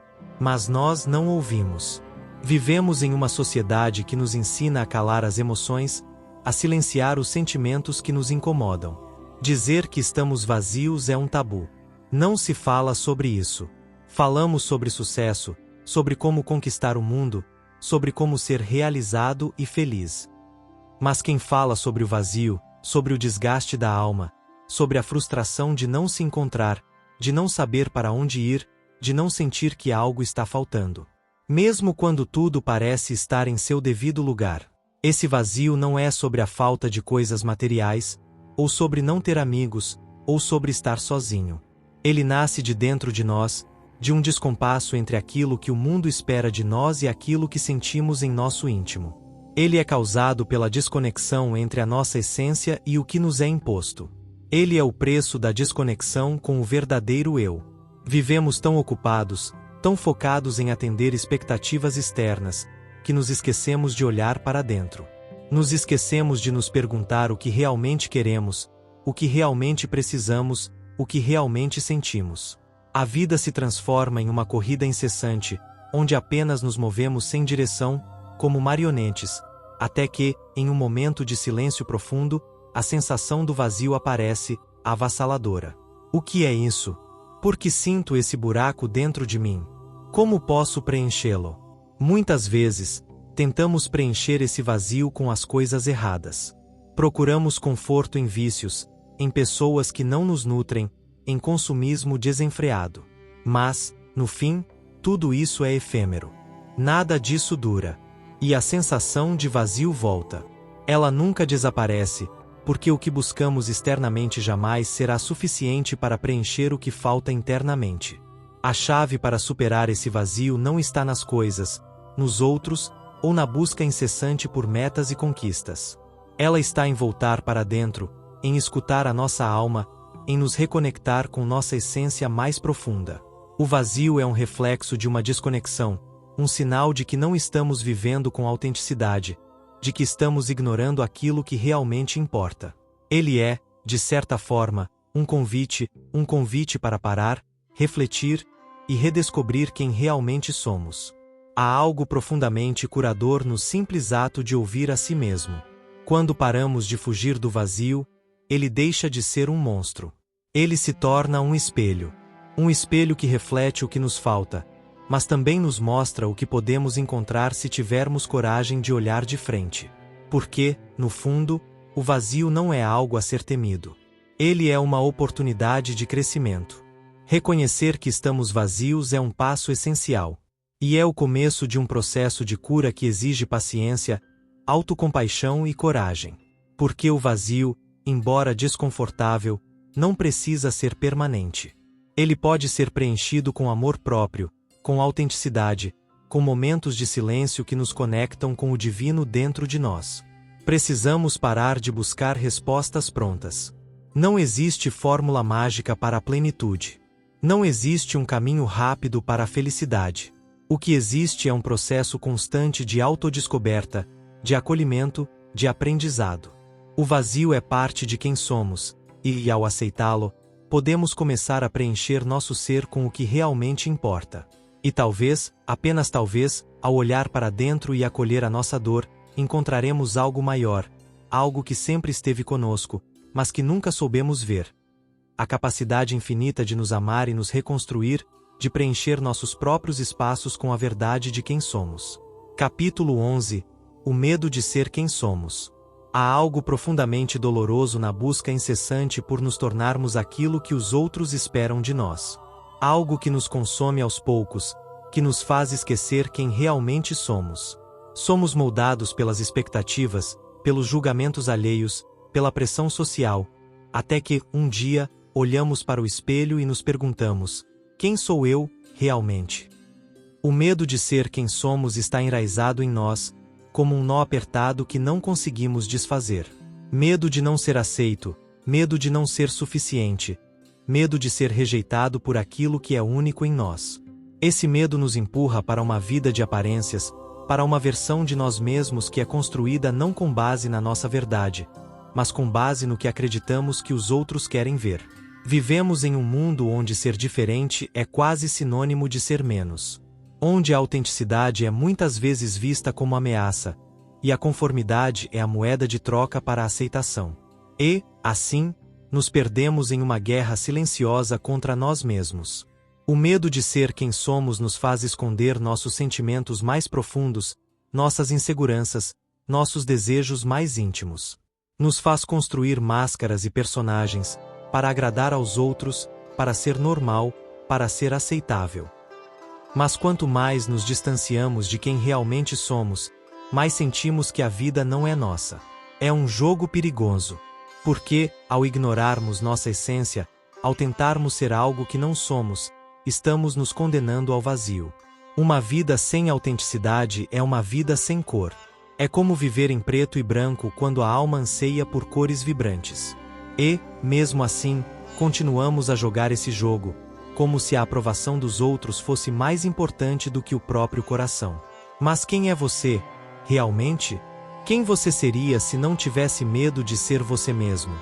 Mas nós não ouvimos. Vivemos em uma sociedade que nos ensina a calar as emoções, a silenciar os sentimentos que nos incomodam. Dizer que estamos vazios é um tabu. Não se fala sobre isso. Falamos sobre sucesso, sobre como conquistar o mundo, sobre como ser realizado e feliz. Mas quem fala sobre o vazio, sobre o desgaste da alma, sobre a frustração de não se encontrar, de não saber para onde ir, de não sentir que algo está faltando. Mesmo quando tudo parece estar em seu devido lugar. Esse vazio não é sobre a falta de coisas materiais, ou sobre não ter amigos, ou sobre estar sozinho. Ele nasce de dentro de nós, de um descompasso entre aquilo que o mundo espera de nós e aquilo que sentimos em nosso íntimo. Ele é causado pela desconexão entre a nossa essência e o que nos é imposto. Ele é o preço da desconexão com o verdadeiro eu. Vivemos tão ocupados, tão focados em atender expectativas externas, que nos esquecemos de olhar para dentro. Nos esquecemos de nos perguntar o que realmente queremos, o que realmente precisamos, o que realmente sentimos. A vida se transforma em uma corrida incessante, onde apenas nos movemos sem direção, como marionetes, até que, em um momento de silêncio profundo, a sensação do vazio aparece, avassaladora. O que é isso? Por que sinto esse buraco dentro de mim? Como posso preenchê-lo? Muitas vezes, tentamos preencher esse vazio com as coisas erradas. Procuramos conforto em vícios, em pessoas que não nos nutrem, em consumismo desenfreado. Mas, no fim, tudo isso é efêmero. Nada disso dura. E a sensação de vazio volta. Ela nunca desaparece, porque o que buscamos externamente jamais será suficiente para preencher o que falta internamente. A chave para superar esse vazio não está nas coisas, nos outros, ou na busca incessante por metas e conquistas. Ela está em voltar para dentro, em escutar a nossa alma, em nos reconectar com nossa essência mais profunda. O vazio é um reflexo de uma desconexão, um sinal de que não estamos vivendo com autenticidade, de que estamos ignorando aquilo que realmente importa. Ele é, de certa forma, um convite para parar, refletir e redescobrir quem realmente somos. Há algo profundamente curador no simples ato de ouvir a si mesmo. Quando paramos de fugir do vazio, ele deixa de ser um monstro. Ele se torna um espelho que reflete o que nos falta, mas também nos mostra o que podemos encontrar se tivermos coragem de olhar de frente. Porque, no fundo, o vazio não é algo a ser temido. Ele é uma oportunidade de crescimento. Reconhecer que estamos vazios é um passo essencial. E é o começo de um processo de cura que exige paciência, autocompaixão e coragem. Porque o vazio, embora desconfortável, não precisa ser permanente. Ele pode ser preenchido com amor próprio, com autenticidade, com momentos de silêncio que nos conectam com o divino dentro de nós. Precisamos parar de buscar respostas prontas. Não existe fórmula mágica para a plenitude. Não existe um caminho rápido para a felicidade. O que existe é um processo constante de autodescoberta, de acolhimento, de aprendizado. O vazio é parte de quem somos, e, ao aceitá-lo, podemos começar a preencher nosso ser com o que realmente importa. E talvez, apenas talvez, ao olhar para dentro e acolher a nossa dor, encontraremos algo maior, algo que sempre esteve conosco, mas que nunca soubemos ver. A capacidade infinita de nos amar e nos reconstruir, de preencher nossos próprios espaços com a verdade de quem somos. Capítulo 11. O medo de ser quem somos. Há algo profundamente doloroso na busca incessante por nos tornarmos aquilo que os outros esperam de nós. Algo que nos consome aos poucos, que nos faz esquecer quem realmente somos. Somos moldados pelas expectativas, pelos julgamentos alheios, pela pressão social, até que, um dia, olhamos para o espelho e nos perguntamos: quem sou eu, realmente? O medo de ser quem somos está enraizado em nós, como um nó apertado que não conseguimos desfazer. Medo de não ser aceito, medo de não ser suficiente, medo de ser rejeitado por aquilo que é único em nós. Esse medo nos empurra para uma vida de aparências, para uma versão de nós mesmos que é construída não com base na nossa verdade, mas com base no que acreditamos que os outros querem ver. Vivemos em um mundo onde ser diferente é quase sinônimo de ser menos. Onde a autenticidade é muitas vezes vista como ameaça, e a conformidade é a moeda de troca para a aceitação. E, assim, nos perdemos em uma guerra silenciosa contra nós mesmos. O medo de ser quem somos nos faz esconder nossos sentimentos mais profundos, nossas inseguranças, nossos desejos mais íntimos. Nos faz construir máscaras e personagens, para agradar aos outros, para ser normal, para ser aceitável. Mas quanto mais nos distanciamos de quem realmente somos, mais sentimos que a vida não é nossa. É um jogo perigoso. Porque, ao ignorarmos nossa essência, ao tentarmos ser algo que não somos, estamos nos condenando ao vazio. Uma vida sem autenticidade é uma vida sem cor. É como viver em preto e branco quando a alma anseia por cores vibrantes. E, mesmo assim, continuamos a jogar esse jogo, como se a aprovação dos outros fosse mais importante do que o próprio coração. Mas quem é você, realmente? Quem você seria se não tivesse medo de ser você mesmo?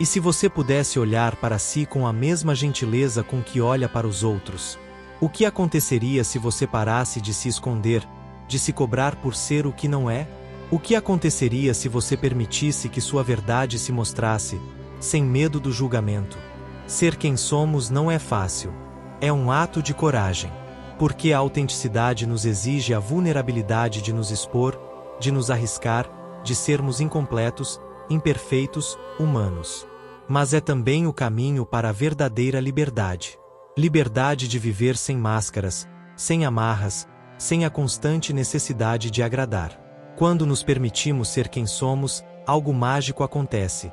E se você pudesse olhar para si com a mesma gentileza com que olha para os outros? O que aconteceria se você parasse de se esconder, de se cobrar por ser o que não é? O que aconteceria se você permitisse que sua verdade se mostrasse, sem medo do julgamento? Ser quem somos não é fácil. É um ato de coragem. Porque a autenticidade nos exige a vulnerabilidade de nos expor, de nos arriscar, de sermos incompletos, imperfeitos, humanos. Mas é também o caminho para a verdadeira liberdade. Liberdade de viver sem máscaras, sem amarras, sem a constante necessidade de agradar. Quando nos permitimos ser quem somos, algo mágico acontece.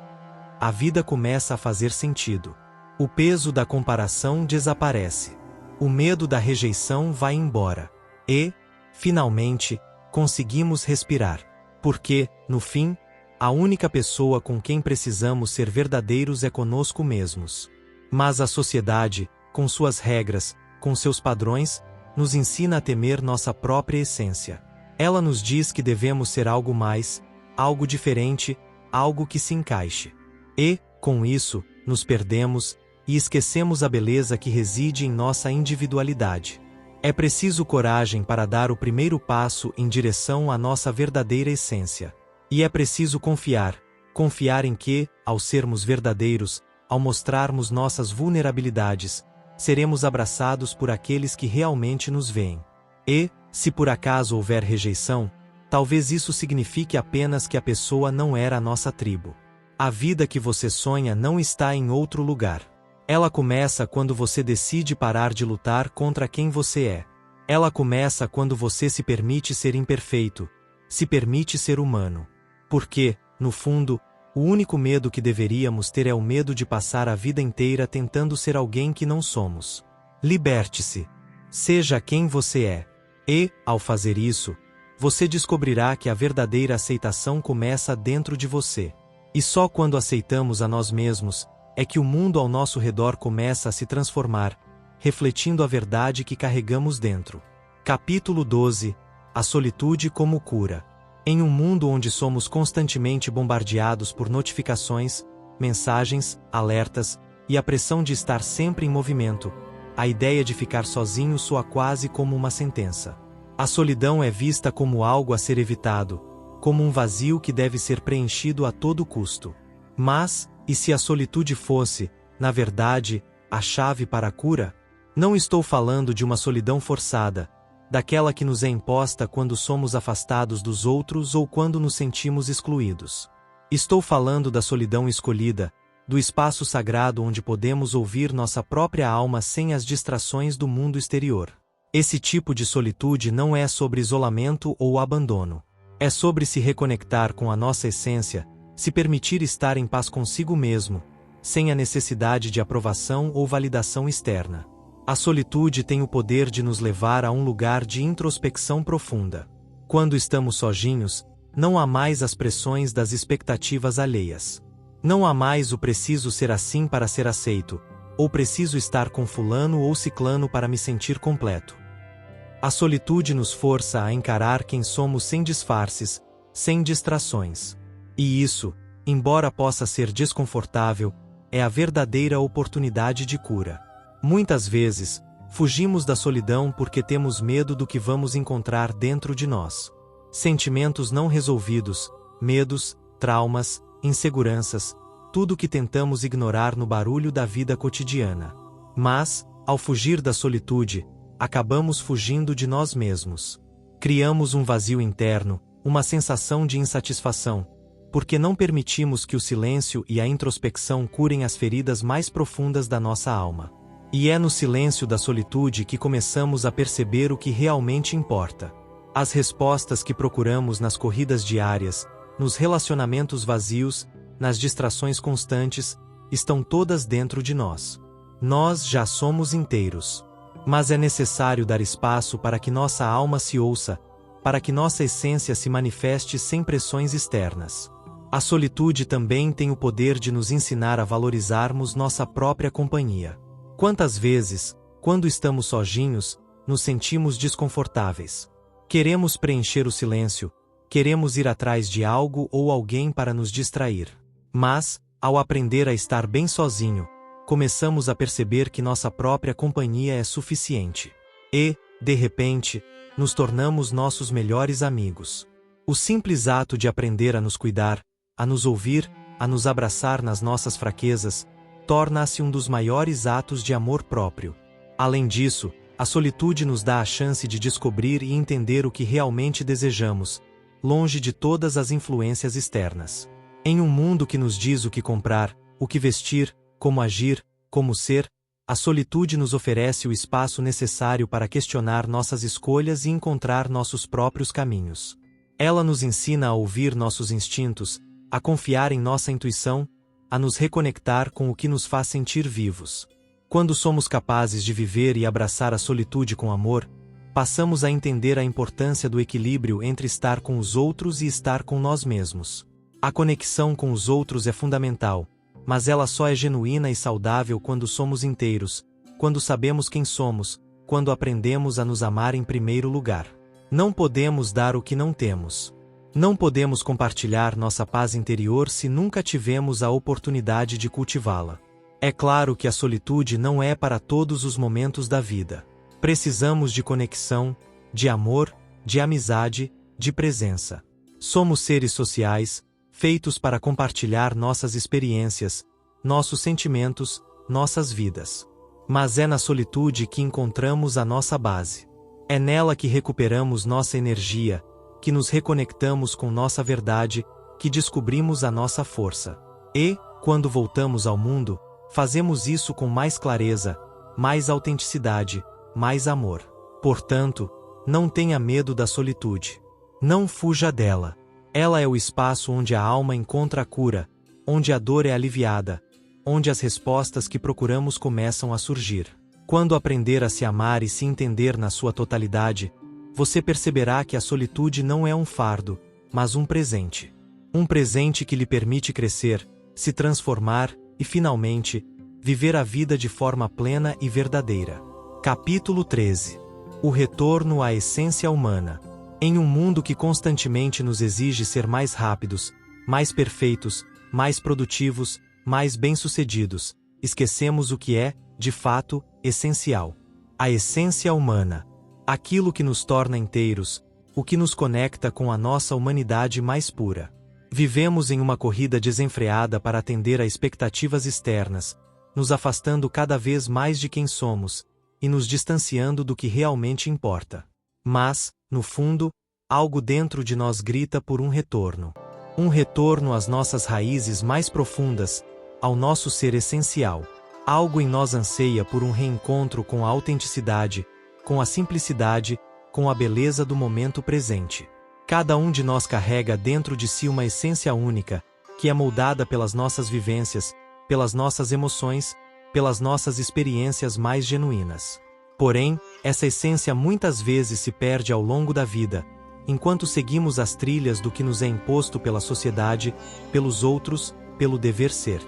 a vida começa a fazer sentido. O peso da comparação desaparece. O medo da rejeição vai embora. E, finalmente, conseguimos respirar. Porque, no fim, a única pessoa com quem precisamos ser verdadeiros é conosco mesmos. Mas a sociedade, com suas regras, com seus padrões, nos ensina a temer nossa própria essência. Ela nos diz que devemos ser algo mais, algo diferente, algo que se encaixe. E, com isso, nos perdemos e esquecemos a beleza que reside em nossa individualidade. É preciso coragem para dar o primeiro passo em direção à nossa verdadeira essência. E é preciso confiar em que, ao sermos verdadeiros, ao mostrarmos nossas vulnerabilidades, seremos abraçados por aqueles que realmente nos veem. E, se por acaso houver rejeição, talvez isso signifique apenas que a pessoa não era a nossa tribo. A vida que você sonha não está em outro lugar. Ela começa quando você decide parar de lutar contra quem você é. Ela começa quando você se permite ser imperfeito, se permite ser humano. Porque, no fundo, o único medo que deveríamos ter é o medo de passar a vida inteira tentando ser alguém que não somos. Liberte-se. Seja quem você é. E, ao fazer isso, você descobrirá que a verdadeira aceitação começa dentro de você. E só quando aceitamos a nós mesmos, é que o mundo ao nosso redor começa a se transformar, refletindo a verdade que carregamos dentro. Capítulo 12. A solitude como cura. Em um mundo onde somos constantemente bombardeados por notificações, mensagens, alertas, e a pressão de estar sempre em movimento, a ideia de ficar sozinho soa quase como uma sentença. A solidão é vista como algo a ser evitado, como um vazio que deve ser preenchido a todo custo. Mas, e se a solitude fosse, na verdade, a chave para a cura? Não estou falando de uma solidão forçada, daquela que nos é imposta quando somos afastados dos outros ou quando nos sentimos excluídos. Estou falando da solidão escolhida, do espaço sagrado onde podemos ouvir nossa própria alma sem as distrações do mundo exterior. Esse tipo de solitude não é sobre isolamento ou abandono. É sobre se reconectar com a nossa essência, se permitir estar em paz consigo mesmo, sem a necessidade de aprovação ou validação externa. A solitude tem o poder de nos levar a um lugar de introspecção profunda. Quando estamos sozinhos, não há mais as pressões das expectativas alheias. Não há mais o preciso ser assim para ser aceito, ou preciso estar com fulano ou ciclano para me sentir completo. A solitude nos força a encarar quem somos sem disfarces, sem distrações. E isso, embora possa ser desconfortável, é a verdadeira oportunidade de cura. Muitas vezes, fugimos da solidão porque temos medo do que vamos encontrar dentro de nós. Sentimentos não resolvidos, medos, traumas, inseguranças, tudo que tentamos ignorar no barulho da vida cotidiana. Mas, ao fugir da solitude, acabamos fugindo de nós mesmos. Criamos um vazio interno, uma sensação de insatisfação, porque não permitimos que o silêncio e a introspecção curem as feridas mais profundas da nossa alma. E é no silêncio da solitude que começamos a perceber o que realmente importa. As respostas que procuramos nas corridas diárias, nos relacionamentos vazios, nas distrações constantes, estão todas dentro de nós. Nós já somos inteiros. Mas é necessário dar espaço para que nossa alma se ouça, para que nossa essência se manifeste sem pressões externas. A solitude também tem o poder de nos ensinar a valorizarmos nossa própria companhia. Quantas vezes, quando estamos sozinhos, nos sentimos desconfortáveis? Queremos preencher o silêncio, queremos ir atrás de algo ou alguém para nos distrair. Mas, ao aprender a estar bem sozinho, começamos a perceber que nossa própria companhia é suficiente. E, de repente, nos tornamos nossos melhores amigos. O simples ato de aprender a nos cuidar, a nos ouvir, a nos abraçar nas nossas fraquezas, torna-se um dos maiores atos de amor próprio. Além disso, a solitude nos dá a chance de descobrir e entender o que realmente desejamos, longe de todas as influências externas. Em um mundo que nos diz o que comprar, o que vestir, como agir, como ser, a solitude nos oferece o espaço necessário para questionar nossas escolhas e encontrar nossos próprios caminhos. Ela nos ensina a ouvir nossos instintos, a confiar em nossa intuição, a nos reconectar com o que nos faz sentir vivos. Quando somos capazes de viver e abraçar a solitude com amor, passamos a entender a importância do equilíbrio entre estar com os outros e estar com nós mesmos. A conexão com os outros é fundamental, mas ela só é genuína e saudável quando somos inteiros, quando sabemos quem somos, quando aprendemos a nos amar em primeiro lugar. Não podemos dar o que não temos. Não podemos compartilhar nossa paz interior se nunca tivemos a oportunidade de cultivá-la. É claro que a solitude não é para todos os momentos da vida. Precisamos de conexão, de amor, de amizade, de presença. Somos seres sociais, feitos para compartilhar nossas experiências, nossos sentimentos, nossas vidas. Mas é na solitude que encontramos a nossa base. É nela que recuperamos nossa energia, que nos reconectamos com nossa verdade, que descobrimos a nossa força. E, quando voltamos ao mundo, fazemos isso com mais clareza, mais autenticidade, mais amor. Portanto, não tenha medo da solitude. Não fuja dela. Ela é o espaço onde a alma encontra a cura, onde a dor é aliviada, onde as respostas que procuramos começam a surgir. Quando aprender a se amar e se entender na sua totalidade, você perceberá que a solitude não é um fardo, mas um presente. Um presente que lhe permite crescer, se transformar e, finalmente, viver a vida de forma plena e verdadeira. Capítulo 13. O retorno à essência humana. Em um mundo que constantemente nos exige ser mais rápidos, mais perfeitos, mais produtivos, mais bem-sucedidos, esquecemos o que é, de fato, essencial. A essência humana. Aquilo que nos torna inteiros, o que nos conecta com a nossa humanidade mais pura. Vivemos em uma corrida desenfreada para atender a expectativas externas, nos afastando cada vez mais de quem somos, e nos distanciando do que realmente importa. Mas, no fundo, algo dentro de nós grita por um retorno. Um retorno às nossas raízes mais profundas, ao nosso ser essencial. Algo em nós anseia por um reencontro com a autenticidade, com a simplicidade, com a beleza do momento presente. Cada um de nós carrega dentro de si uma essência única, que é moldada pelas nossas vivências, pelas nossas emoções, pelas nossas experiências mais genuínas. Porém, essa essência muitas vezes se perde ao longo da vida, enquanto seguimos as trilhas do que nos é imposto pela sociedade, pelos outros, pelo dever ser.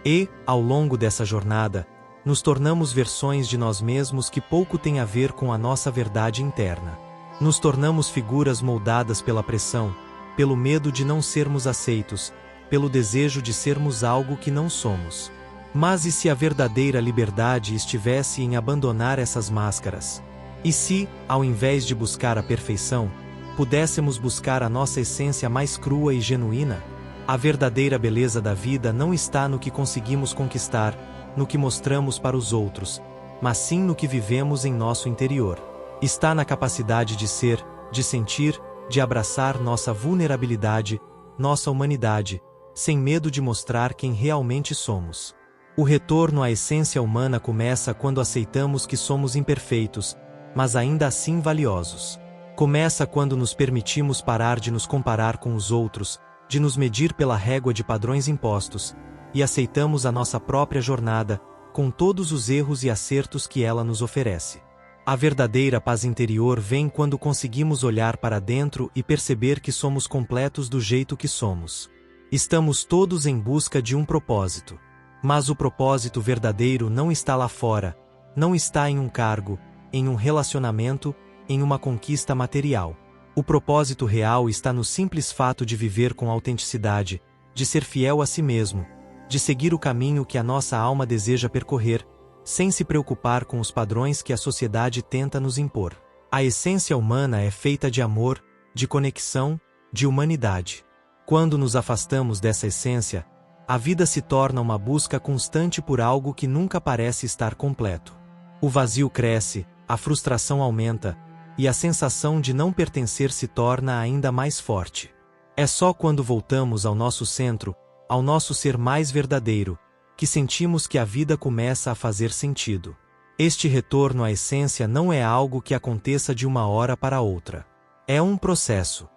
E, ao longo dessa jornada, nos tornamos versões de nós mesmos que pouco têm a ver com a nossa verdade interna. Nos tornamos figuras moldadas pela pressão, pelo medo de não sermos aceitos, pelo desejo de sermos algo que não somos. Mas e se a verdadeira liberdade estivesse em abandonar essas máscaras? E se, ao invés de buscar a perfeição, pudéssemos buscar a nossa essência mais crua e genuína? A verdadeira beleza da vida não está no que conseguimos conquistar, no que mostramos para os outros, mas sim no que vivemos em nosso interior. Está na capacidade de ser, de sentir, de abraçar nossa vulnerabilidade, nossa humanidade, sem medo de mostrar quem realmente somos. O retorno à essência humana começa quando aceitamos que somos imperfeitos, mas ainda assim valiosos. Começa quando nos permitimos parar de nos comparar com os outros, de nos medir pela régua de padrões impostos, e aceitamos a nossa própria jornada, com todos os erros e acertos que ela nos oferece. A verdadeira paz interior vem quando conseguimos olhar para dentro e perceber que somos completos do jeito que somos. Estamos todos em busca de um propósito. Mas o propósito verdadeiro não está lá fora, não está em um cargo, em um relacionamento, em uma conquista material. O propósito real está no simples fato de viver com autenticidade, de ser fiel a si mesmo, de seguir o caminho que a nossa alma deseja percorrer, sem se preocupar com os padrões que a sociedade tenta nos impor. A essência humana é feita de amor, de conexão, de humanidade. Quando nos afastamos dessa essência, a vida se torna uma busca constante por algo que nunca parece estar completo. O vazio cresce, a frustração aumenta, e a sensação de não pertencer se torna ainda mais forte. É só quando voltamos ao nosso centro, ao nosso ser mais verdadeiro, que sentimos que a vida começa a fazer sentido. Este retorno à essência não é algo que aconteça de uma hora para outra. É um processo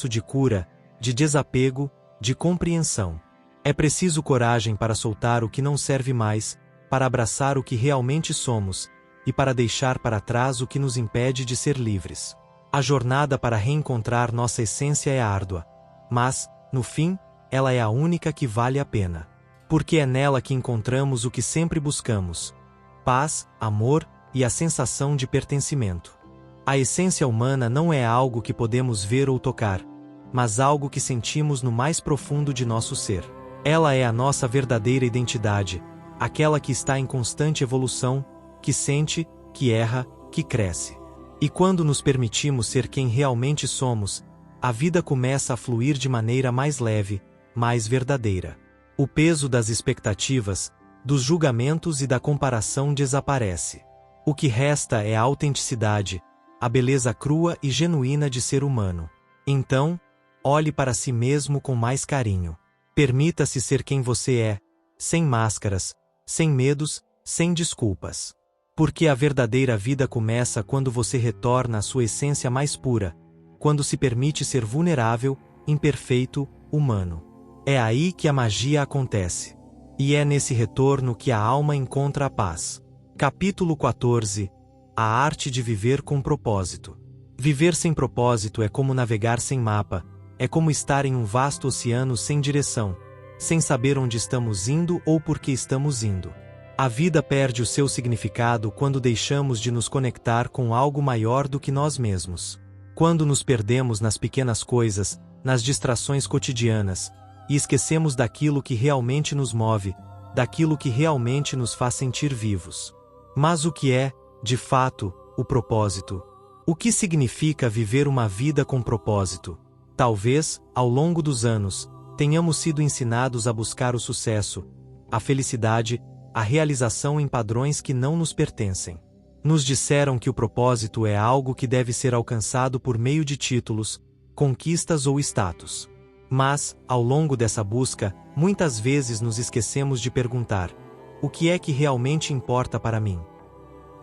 de cura, de desapego, de compreensão. É preciso coragem para soltar o que não serve mais, para abraçar o que realmente somos, e para deixar para trás o que nos impede de ser livres. A jornada para reencontrar nossa essência é árdua, mas, no fim, ela é a única que vale a pena. Porque é nela que encontramos o que sempre buscamos: paz, amor e a sensação de pertencimento. A essência humana não é algo que podemos ver ou tocar, mas algo que sentimos no mais profundo de nosso ser. Ela é a nossa verdadeira identidade, aquela que está em constante evolução, que sente, que erra, que cresce. E quando nos permitimos ser quem realmente somos, a vida começa a fluir de maneira mais leve, mais verdadeira. O peso das expectativas, dos julgamentos e da comparação desaparece. O que resta é a autenticidade, a beleza crua e genuína de ser humano. Então, olhe para si mesmo com mais carinho. Permita-se ser quem você é, sem máscaras, sem medos, sem desculpas. Porque a verdadeira vida começa quando você retorna à sua essência mais pura, quando se permite ser vulnerável, imperfeito, humano. É aí que a magia acontece. E é nesse retorno que a alma encontra a paz. Capítulo 14. A arte de viver com propósito. Viver sem propósito é como navegar sem mapa, é como estar em um vasto oceano sem direção, sem saber onde estamos indo ou por que estamos indo. A vida perde o seu significado quando deixamos de nos conectar com algo maior do que nós mesmos. Quando nos perdemos nas pequenas coisas, nas distrações cotidianas, e esquecemos daquilo que realmente nos move, daquilo que realmente nos faz sentir vivos. Mas o que é, de fato, o propósito? O que significa viver uma vida com propósito? Talvez, ao longo dos anos, tenhamos sido ensinados a buscar o sucesso, a felicidade, a realização em padrões que não nos pertencem. Nos disseram que o propósito é algo que deve ser alcançado por meio de títulos, conquistas ou status. Mas, ao longo dessa busca, muitas vezes nos esquecemos de perguntar: o que é que realmente importa para mim?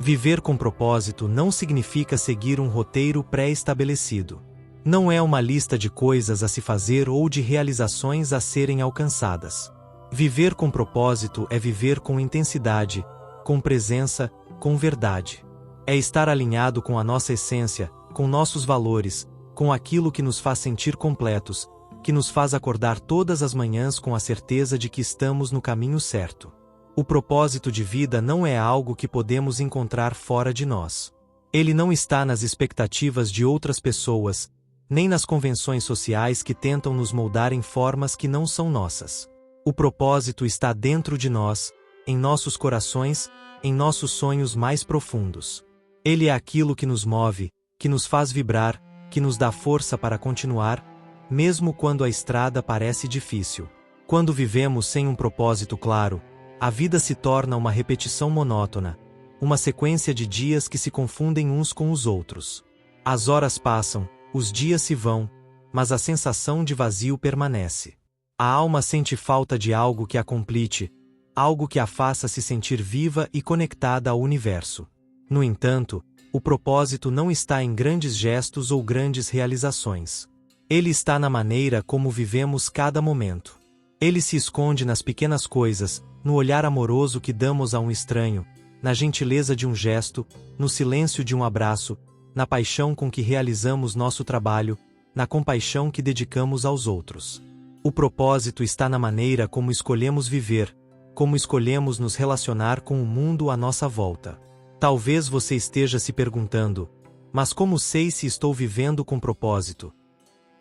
Viver com propósito não significa seguir um roteiro pré-estabelecido. Não é uma lista de coisas a se fazer ou de realizações a serem alcançadas. Viver com propósito é viver com intensidade, com presença, com verdade. É estar alinhado com a nossa essência, com nossos valores, com aquilo que nos faz sentir completos, que nos faz acordar todas as manhãs com a certeza de que estamos no caminho certo. O propósito de vida não é algo que podemos encontrar fora de nós. Ele não está nas expectativas de outras pessoas, nem nas convenções sociais que tentam nos moldar em formas que não são nossas. O propósito está dentro de nós, em nossos corações, em nossos sonhos mais profundos. Ele é aquilo que nos move, que nos faz vibrar, que nos dá força para continuar, mesmo quando a estrada parece difícil. Quando vivemos sem um propósito claro, a vida se torna uma repetição monótona, uma sequência de dias que se confundem uns com os outros. As horas passam, os dias se vão, mas a sensação de vazio permanece. A alma sente falta de algo que a complete, algo que a faça se sentir viva e conectada ao universo. No entanto, o propósito não está em grandes gestos ou grandes realizações. Ele está na maneira como vivemos cada momento. Ele se esconde nas pequenas coisas, no olhar amoroso que damos a um estranho, na gentileza de um gesto, no silêncio de um abraço, na paixão com que realizamos nosso trabalho, na compaixão que dedicamos aos outros. O propósito está na maneira como escolhemos viver, como escolhemos nos relacionar com o mundo à nossa volta. Talvez você esteja se perguntando: mas como sei se estou vivendo com propósito?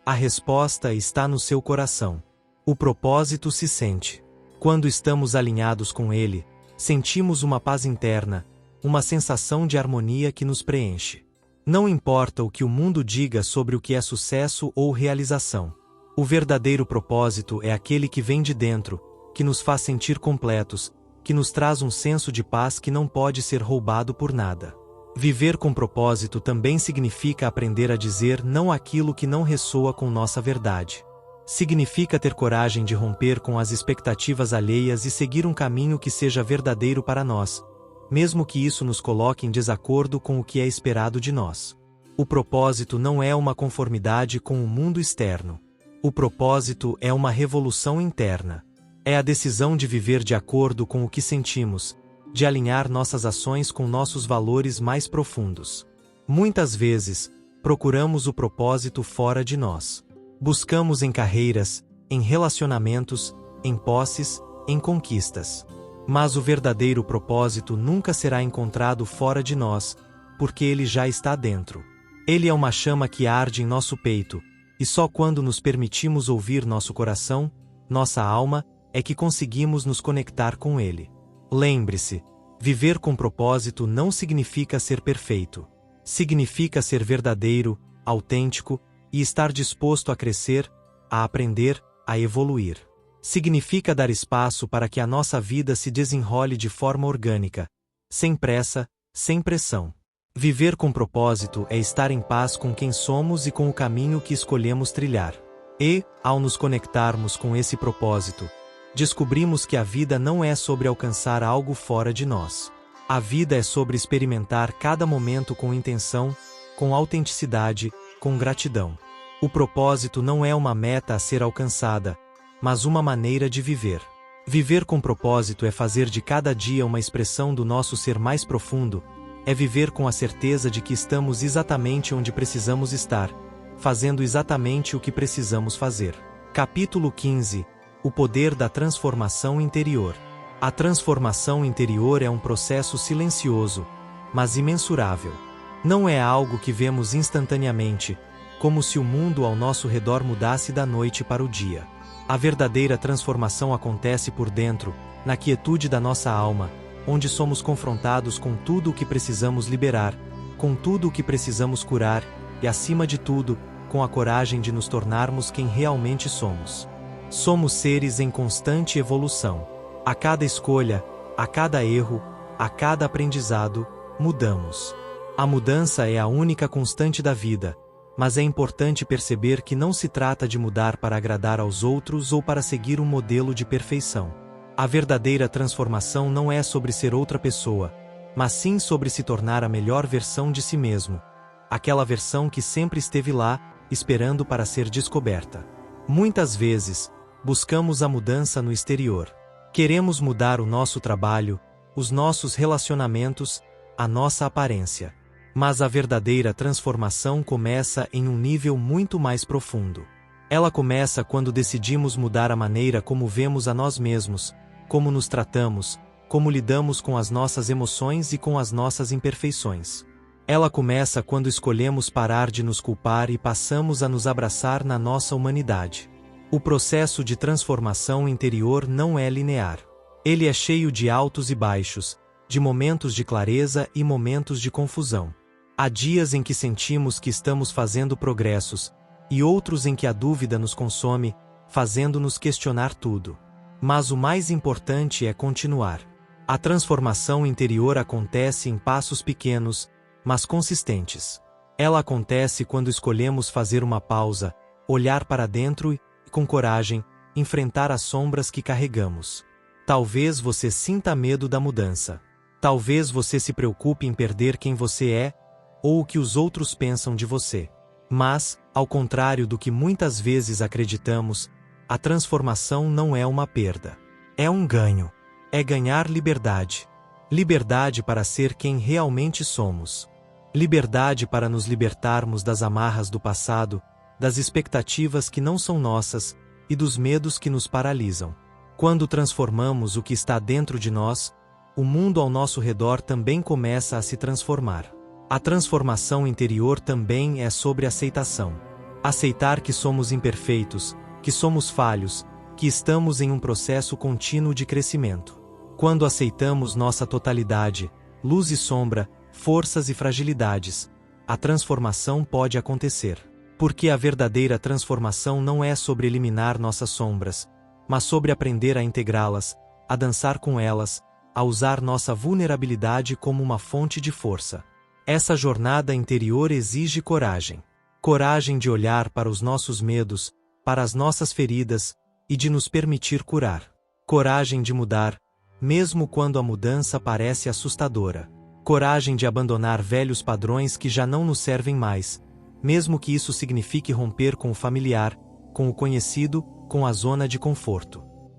A resposta está no seu coração. O propósito se sente. Quando estamos alinhados com ele, sentimos uma paz interna, uma sensação de harmonia que nos preenche. Não importa o que o mundo diga sobre o que é sucesso ou realização. O verdadeiro propósito é aquele que vem de dentro, que nos faz sentir completos, que nos traz um senso de paz que não pode ser roubado por nada. Viver com propósito também significa aprender a dizer não àquilo que não ressoa com nossa verdade. Significa ter coragem de romper com as expectativas alheias e seguir um caminho que seja verdadeiro para nós, mesmo que isso nos coloque em desacordo com o que é esperado de nós. O propósito não é uma conformidade com o mundo externo. O propósito é uma revolução interna. É a decisão de viver de acordo com o que sentimos, de alinhar nossas ações com nossos valores mais profundos. Muitas vezes, procuramos o propósito fora de nós. Buscamos em carreiras, em relacionamentos, em posses, em conquistas. Mas o verdadeiro propósito nunca será encontrado fora de nós, porque ele já está dentro. Ele é uma chama que arde em nosso peito, e só quando nos permitimos ouvir nosso coração, nossa alma, é que conseguimos nos conectar com ele. Lembre-se, viver com propósito não significa ser perfeito. Significa ser verdadeiro, autêntico e estar disposto a crescer, a aprender, a evoluir. Significa dar espaço para que a nossa vida se desenrole de forma orgânica, sem pressa, sem pressão. Viver com propósito é estar em paz com quem somos e com o caminho que escolhemos trilhar. E, ao nos conectarmos com esse propósito, descobrimos que a vida não é sobre alcançar algo fora de nós. A vida é sobre experimentar cada momento com intenção, com autenticidade, com gratidão. O propósito não é uma meta a ser alcançada, mas uma maneira de viver. Viver com propósito é fazer de cada dia uma expressão do nosso ser mais profundo, é viver com a certeza de que estamos exatamente onde precisamos estar, fazendo exatamente o que precisamos fazer. Capítulo 15. O poder da transformação interior. A transformação interior é um processo silencioso, mas imensurável. Não é algo que vemos instantaneamente, como se o mundo ao nosso redor mudasse da noite para o dia. A verdadeira transformação acontece por dentro, na quietude da nossa alma, onde somos confrontados com tudo o que precisamos liberar, com tudo o que precisamos curar e, acima de tudo, com a coragem de nos tornarmos quem realmente somos. Somos seres em constante evolução. A cada escolha, a cada erro, a cada aprendizado, mudamos. A mudança é a única constante da vida, mas é importante perceber que não se trata de mudar para agradar aos outros ou para seguir um modelo de perfeição. A verdadeira transformação não é sobre ser outra pessoa, mas sim sobre se tornar a melhor versão de si mesmo, aquela versão que sempre esteve lá, esperando para ser descoberta. Muitas vezes, buscamos a mudança no exterior. Queremos mudar o nosso trabalho, os nossos relacionamentos, a nossa aparência. Mas a verdadeira transformação começa em um nível muito mais profundo. Ela começa quando decidimos mudar a maneira como vemos a nós mesmos, como nos tratamos, como lidamos com as nossas emoções e com as nossas imperfeições. Ela começa quando escolhemos parar de nos culpar e passamos a nos abraçar na nossa humanidade. O processo de transformação interior não é linear. Ele é cheio de altos e baixos, de momentos de clareza e momentos de confusão. Há dias em que sentimos que estamos fazendo progressos, e outros em que a dúvida nos consome, fazendo-nos questionar tudo. Mas o mais importante é continuar. A transformação interior acontece em passos pequenos, mas consistentes. Ela acontece quando escolhemos fazer uma pausa, olhar para dentro e, com coragem, enfrentar as sombras que carregamos. Talvez você sinta medo da mudança. Talvez você se preocupe em perder quem você é, ou o que os outros pensam de você. Mas, ao contrário do que muitas vezes acreditamos, a transformação não é uma perda. É um ganho. É ganhar liberdade. Liberdade para ser quem realmente somos. Liberdade para nos libertarmos das amarras do passado, das expectativas que não são nossas e dos medos que nos paralisam. Quando transformamos o que está dentro de nós, o mundo ao nosso redor também começa a se transformar. A transformação interior também é sobre aceitação. Aceitar que somos imperfeitos, que somos falhos, que estamos em um processo contínuo de crescimento. Quando aceitamos nossa totalidade, luz e sombra, forças e fragilidades, a transformação pode acontecer. Porque a verdadeira transformação não é sobre eliminar nossas sombras, mas sobre aprender a integrá-las, a dançar com elas, a usar nossa vulnerabilidade como uma fonte de força. Essa jornada interior exige coragem. Coragem de olhar para os nossos medos, para as nossas feridas, e de nos permitir curar. Coragem de mudar, mesmo quando a mudança parece assustadora. Coragem de abandonar velhos padrões que já não nos servem mais, mesmo que isso signifique romper com o familiar, com o conhecido, com a zona de conforto.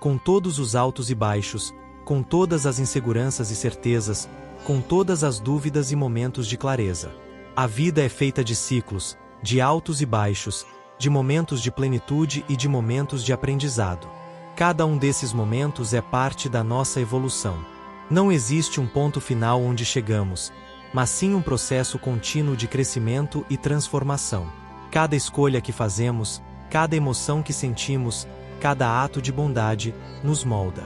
com todos os altos e baixos, com todas as inseguranças e certezas, com todas as dúvidas e momentos de clareza. A vida é feita de ciclos, de altos e baixos, de momentos de plenitude e de momentos de aprendizado. Cada um desses momentos é parte da nossa evolução. Não existe um ponto final onde chegamos, mas sim um processo contínuo de crescimento e transformação. Cada escolha que fazemos, cada emoção que sentimos, cada ato de bondade, nos molda.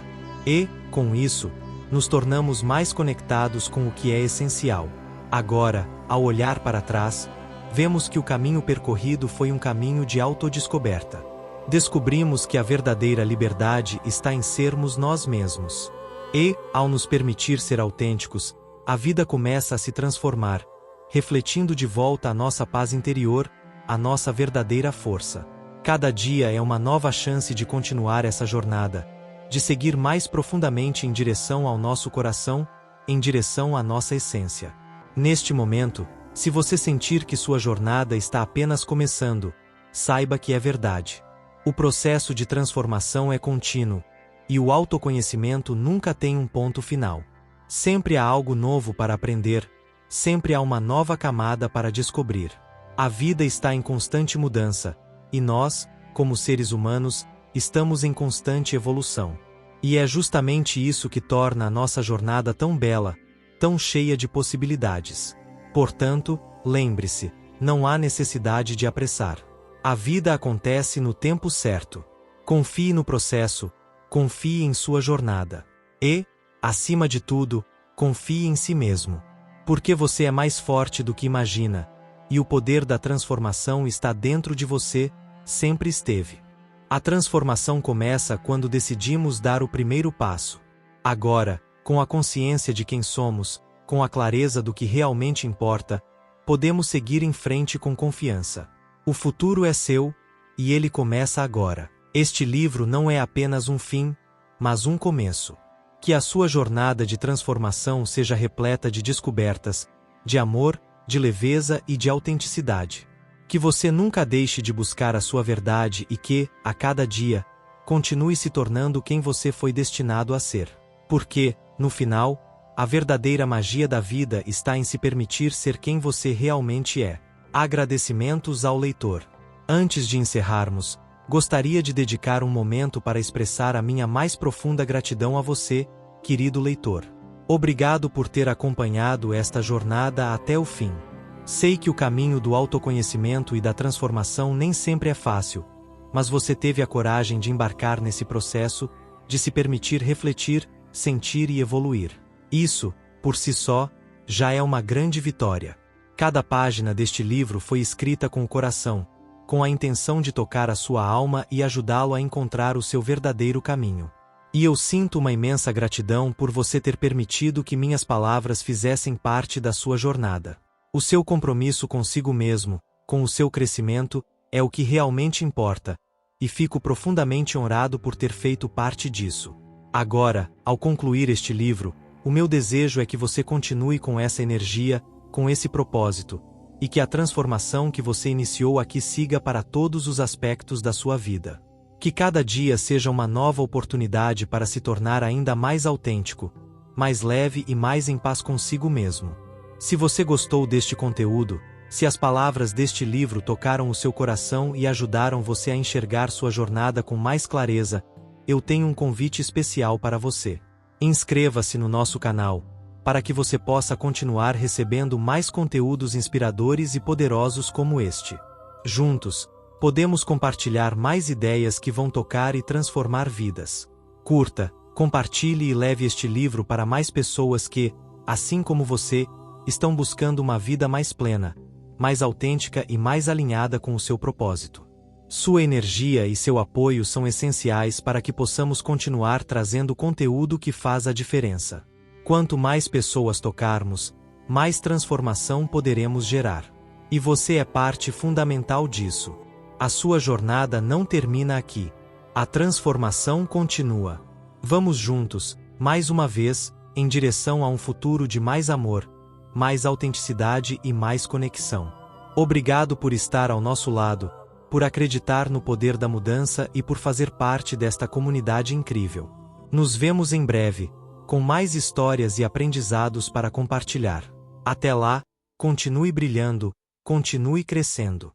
E, com isso, nos tornamos mais conectados com o que é essencial. Agora, ao olhar para trás, vemos que o caminho percorrido foi um caminho de autodescoberta. Descobrimos que a verdadeira liberdade está em sermos nós mesmos. E, ao nos permitir ser autênticos, a vida começa a se transformar, refletindo de volta a nossa paz interior, a nossa verdadeira força. Cada dia é uma nova chance de continuar essa jornada, de seguir mais profundamente em direção ao nosso coração, em direção à nossa essência. Neste momento, se você sentir que sua jornada está apenas começando, saiba que é verdade. O processo de transformação é contínuo, e o autoconhecimento nunca tem um ponto final. Sempre há algo novo para aprender, sempre há uma nova camada para descobrir. A vida está em constante mudança, e nós, como seres humanos, estamos em constante evolução. E é justamente isso que torna a nossa jornada tão bela, tão cheia de possibilidades. Portanto, lembre-se, não há necessidade de apressar. A vida acontece no tempo certo. Confie no processo, confie em sua jornada. E, acima de tudo, confie em si mesmo. Porque você é mais forte do que imagina, e o poder da transformação está dentro de você, sempre esteve. A transformação começa quando decidimos dar o primeiro passo. Agora, com a consciência de quem somos, com a clareza do que realmente importa, podemos seguir em frente com confiança. O futuro é seu, e ele começa agora. Este livro não é apenas um fim, mas um começo. Que a sua jornada de transformação seja repleta de descobertas, de amor, de leveza e de autenticidade. Que você nunca deixe de buscar a sua verdade e que, a cada dia, continue se tornando quem você foi destinado a ser. Porque, no final, a verdadeira magia da vida está em se permitir ser quem você realmente é. Agradecimentos ao leitor. Antes de encerrarmos, gostaria de dedicar um momento para expressar a minha mais profunda gratidão a você, querido leitor. Obrigado por ter acompanhado esta jornada até o fim. Sei que o caminho do autoconhecimento e da transformação nem sempre é fácil, mas você teve a coragem de embarcar nesse processo, de se permitir refletir, sentir e evoluir. Isso, por si só, já é uma grande vitória. Cada página deste livro foi escrita com o coração, com a intenção de tocar a sua alma e ajudá-lo a encontrar o seu verdadeiro caminho. E eu sinto uma imensa gratidão por você ter permitido que minhas palavras fizessem parte da sua jornada. O seu compromisso consigo mesmo, com o seu crescimento, é o que realmente importa, e fico profundamente honrado por ter feito parte disso. Agora, ao concluir este livro, o meu desejo é que você continue com essa energia, com esse propósito, e que a transformação que você iniciou aqui siga para todos os aspectos da sua vida. Que cada dia seja uma nova oportunidade para se tornar ainda mais autêntico, mais leve e mais em paz consigo mesmo. Se você gostou deste conteúdo, se as palavras deste livro tocaram o seu coração e ajudaram você a enxergar sua jornada com mais clareza, eu tenho um convite especial para você. Inscreva-se no nosso canal, para que você possa continuar recebendo mais conteúdos inspiradores e poderosos como este. Juntos, podemos compartilhar mais ideias que vão tocar e transformar vidas. Curta, compartilhe e leve este livro para mais pessoas que, assim como você, estão buscando uma vida mais plena, mais autêntica e mais alinhada com o seu propósito. Sua energia e seu apoio são essenciais para que possamos continuar trazendo conteúdo que faz a diferença. Quanto mais pessoas tocarmos, mais transformação poderemos gerar. E você é parte fundamental disso. A sua jornada não termina aqui. A transformação continua. Vamos juntos, mais uma vez, em direção a um futuro de mais amor, mais autenticidade e mais conexão. Obrigado por estar ao nosso lado, por acreditar no poder da mudança e por fazer parte desta comunidade incrível. Nos vemos em breve, com mais histórias e aprendizados para compartilhar. Até lá, continue brilhando, continue crescendo.